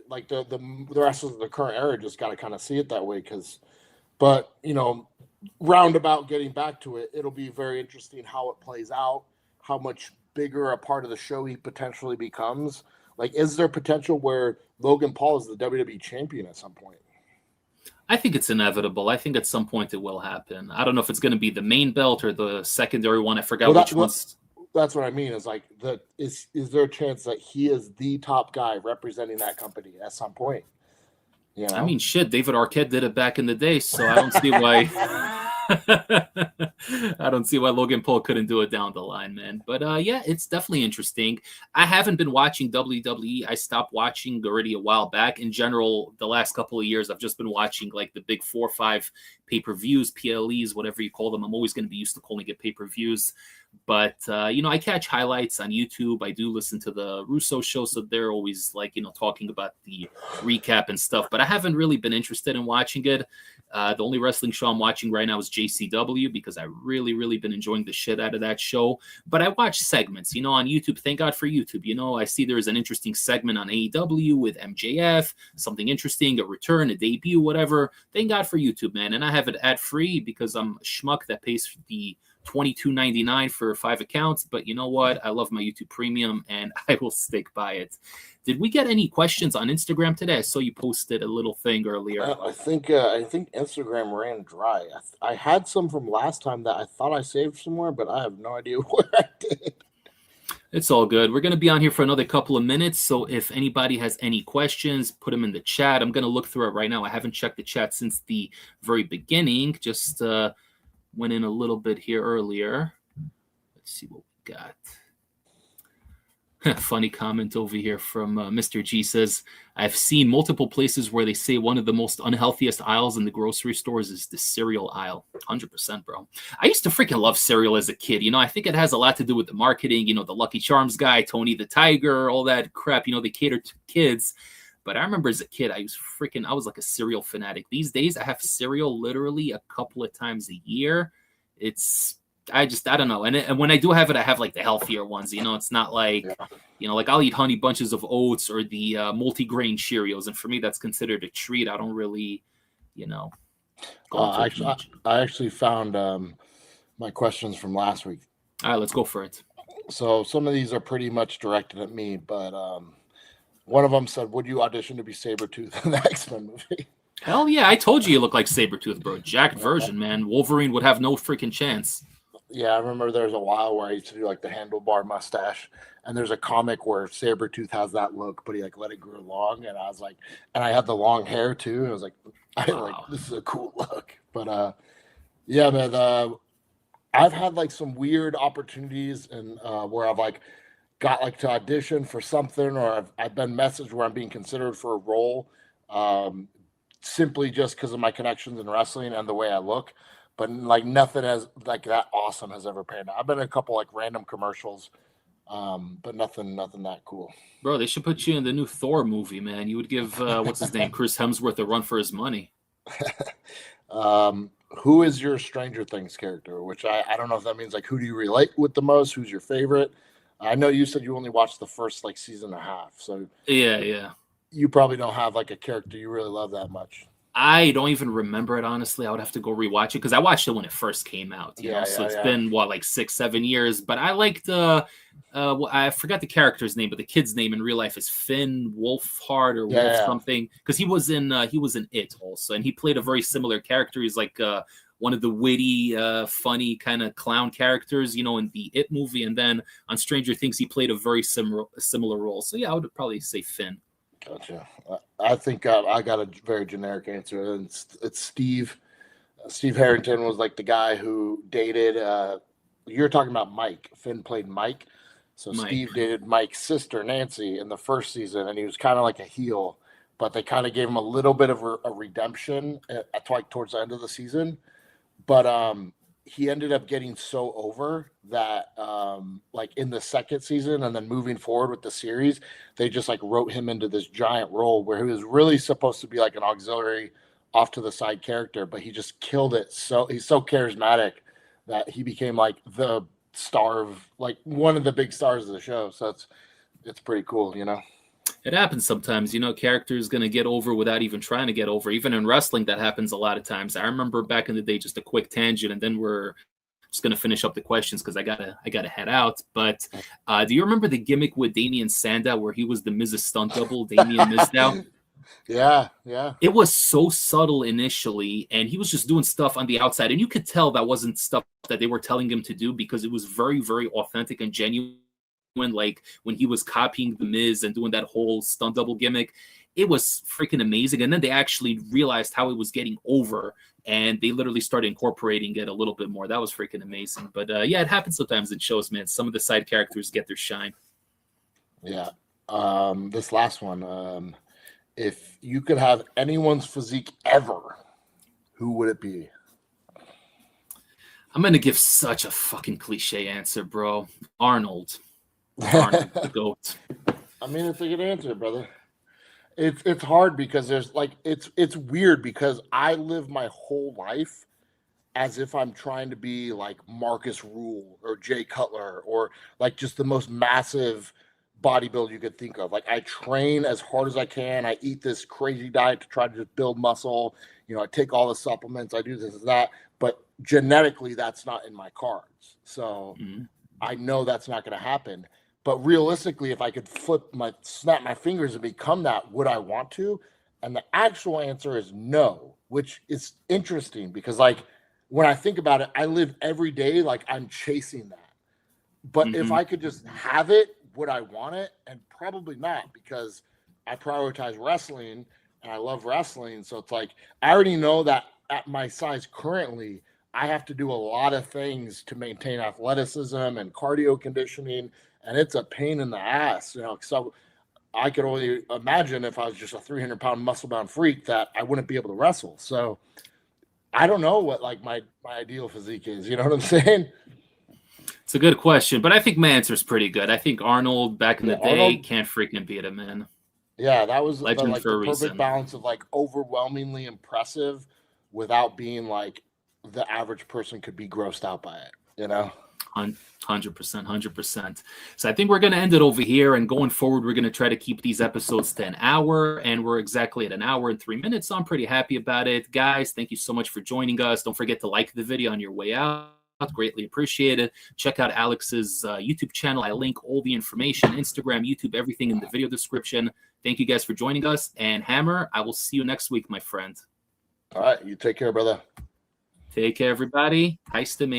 like the wrestlers of the current era just got to kind of see it that way, but roundabout getting back to it, it'll be very interesting how it plays out, how much bigger a part of the show he potentially becomes. Like, is there potential where Logan Paul is the WWE champion at some point? I think it's inevitable. I think at some point it will happen. I don't know if it's going to be the main belt or the secondary one. I forgot which one's. That's what I mean. Is like is there a chance that he is the top guy representing that company at some point? I mean, shit, David Arquette did it back in the day, so I don't see why. I don't see why Logan Paul couldn't do it down the line, man. But yeah, it's definitely interesting. I haven't been watching WWE. I stopped watching already a while back. In general, the last couple of years, I've just been watching like the big 4 or 5 pay-per-views, PLEs, whatever you call them. I'm always going to be used to calling it pay-per-views. But, I catch highlights on YouTube. I do listen to the Russo show, so they're always like, talking about the recap and stuff. But I haven't really been interested in watching it. The only wrestling show I'm watching right now is JCW because I really been enjoying the shit out of that show. But I watch segments, on YouTube. Thank God for YouTube. I see there's an interesting segment on AEW with MJF, something interesting, a return, a debut, whatever. Thank God for YouTube, man. And I have it ad-free because I'm a schmuck that pays the $22.99 for 5 accounts, but you know what? I love my YouTube Premium, and I will stick by it. Did we get any questions on Instagram today? I saw you posted a little thing earlier. I think Instagram ran dry. I had some from last time that I thought I saved somewhere, but I have no idea where I did. It's all good. We're going to be on here for another couple of minutes, so if anybody has any questions, put them in the chat. I'm going to look through it right now. I haven't checked the chat since the very beginning. Just went in a little bit here earlier. Let's see what we got. Funny comment over here from Mr. G says, I've seen multiple places where they say one of the most unhealthiest aisles in the grocery stores is the cereal aisle. 100%, bro. I used to freaking love cereal as a kid. I think it has a lot to do with the marketing, the Lucky Charms guy, Tony the Tiger, all that crap, they cater to kids. But I remember as a kid, I was like a cereal fanatic. These days, I have cereal literally a couple of times a year. I don't know. And when I do have it, I have like the healthier ones. It's not like, like I'll eat Honey Bunches of Oats or the multi-grain Cheerios. And for me, that's considered a treat. I don't really, I actually found my questions from last week. All right, let's go for it. So some of these are pretty much directed at me, but one of them said, would you audition to be Sabretooth in the X-Men movie? Hell yeah, I told you look like Sabretooth, bro. Jacked version, man. Wolverine would have no freaking chance. Yeah, I remember there was a while where I used to do like the handlebar mustache, and there's a comic where Sabretooth has that look, but he like let it grow long, and I was like, and I had the long hair too, and I was like, this is a cool look. But yeah, man, I've had like some weird opportunities and where I've like got like to audition for something, or I've been messaged where I'm being considered for a role, simply just because of my connections in wrestling and the way I look. But like nothing as like that awesome has ever panned out. I've been in a couple like random commercials, but nothing that cool. Bro, they should put you in the new Thor movie, man. You would give what's his name, Chris Hemsworth, a run for his money. Who is your Stranger Things character? Which I don't know if that means like who do you relate with the most? Who's your favorite? I know you said you only watched the first like season and a half, so yeah. You probably don't have like a character you really love that much. I don't even remember it, honestly. I would have to go rewatch it because I watched it when it first came out, you know, so it's been, what, like 6-7 years. But I liked, I forgot the character's name, but the kid's name in real life is Finn Wolfhard or Wolf something, because he was in It also, and he played a very similar character. He's like one of the witty, funny kind of clown characters, you know, in the It movie. And then on Stranger Things, he played a very similar role. So yeah, I would probably say Finn. Gotcha. I think I got a very generic answer. It's Steve. Steve Harrington was like the guy who dated. You're talking about Mike. Finn played Mike. So Mike. Steve dated Mike's sister, Nancy, in the first season, and he was kind of like a heel, but they kind of gave him a little bit of a redemption towards the end of the season. But he ended up getting so over that like in the second season and then moving forward with the series, they just like wrote him into this giant role where he was really supposed to be like an auxiliary off to the side character, but he just killed it. So he's so charismatic that he became like the star of like one of the big stars of the show. So it's pretty cool, you know. It happens sometimes, you know, characters going to get over without even trying to get over. Even in wrestling, that happens a lot of times. I remember back in the day, just a quick tangent, and then we're just going to finish up the questions because I gotta head out. But do you remember the gimmick with Damien Sandow where he was the Miz's stunt double, Damien Mizdow? Yeah. It was so subtle initially, and he was just doing stuff on the outside, and you could tell that wasn't stuff that they were telling him to do because it was very, very authentic and genuine. Like when he was copying the Miz and doing that whole stunt double gimmick, it was freaking amazing. And then they actually realized how it was getting over, and they literally started incorporating it a little bit more. That was freaking amazing. But yeah, it happens sometimes in shows, man. Some of the side characters get their shine. Yeah. This last one, if you could have anyone's physique ever, who would it be? I'm gonna give such a fucking cliche answer, bro. Arnold, the GOAT. I mean, it's a good answer, brother. It's hard because there's like it's weird because I live my whole life as if I'm trying to be like Marcus Rule or Jay Cutler or like just the most massive bodybuilder you could think of. Like I train as hard as I can. I eat this crazy diet to try to just build muscle. You know, I take all the supplements. I do this and that. But genetically, that's not in my cards. So I know that's not going to happen. But realistically, if I could snap my fingers and become that, would I want to? And the actual answer is no, which is interesting because like when I think about it, I live every day like I'm chasing that. But if I could just have it, would I want it? And probably not because I prioritize wrestling and I love wrestling. So it's like I already know that at my size currently, I have to do a lot of things to maintain athleticism and cardio conditioning. And it's a pain in the ass, you know. So I could only imagine if I was just a 300-pound muscle-bound freak that I wouldn't be able to wrestle. So I don't know what like my ideal physique is. You know what I'm saying? It's a good question, but I think my answer is pretty good. I think Arnold back in the day can't freaking beat him, man. Yeah, that was legend like for the a perfect reason. balance of like overwhelmingly impressive without being like the average person could be grossed out by it. You know. 100%. So I think we're going to end it over here, and going forward, we're going to try to keep these episodes to an hour, and we're exactly at an hour and 3 minutes. So I'm pretty happy about it. Guys, thank you so much for joining us. Don't forget to like the video on your way out. Greatly appreciate it. Check out Alex's YouTube channel. I link all the information, Instagram, YouTube, everything in the video description. Thank you guys for joining us. And Hammer, I will see you next week, my friend. All right. You take care, brother. Take care, everybody. Hi, Stim.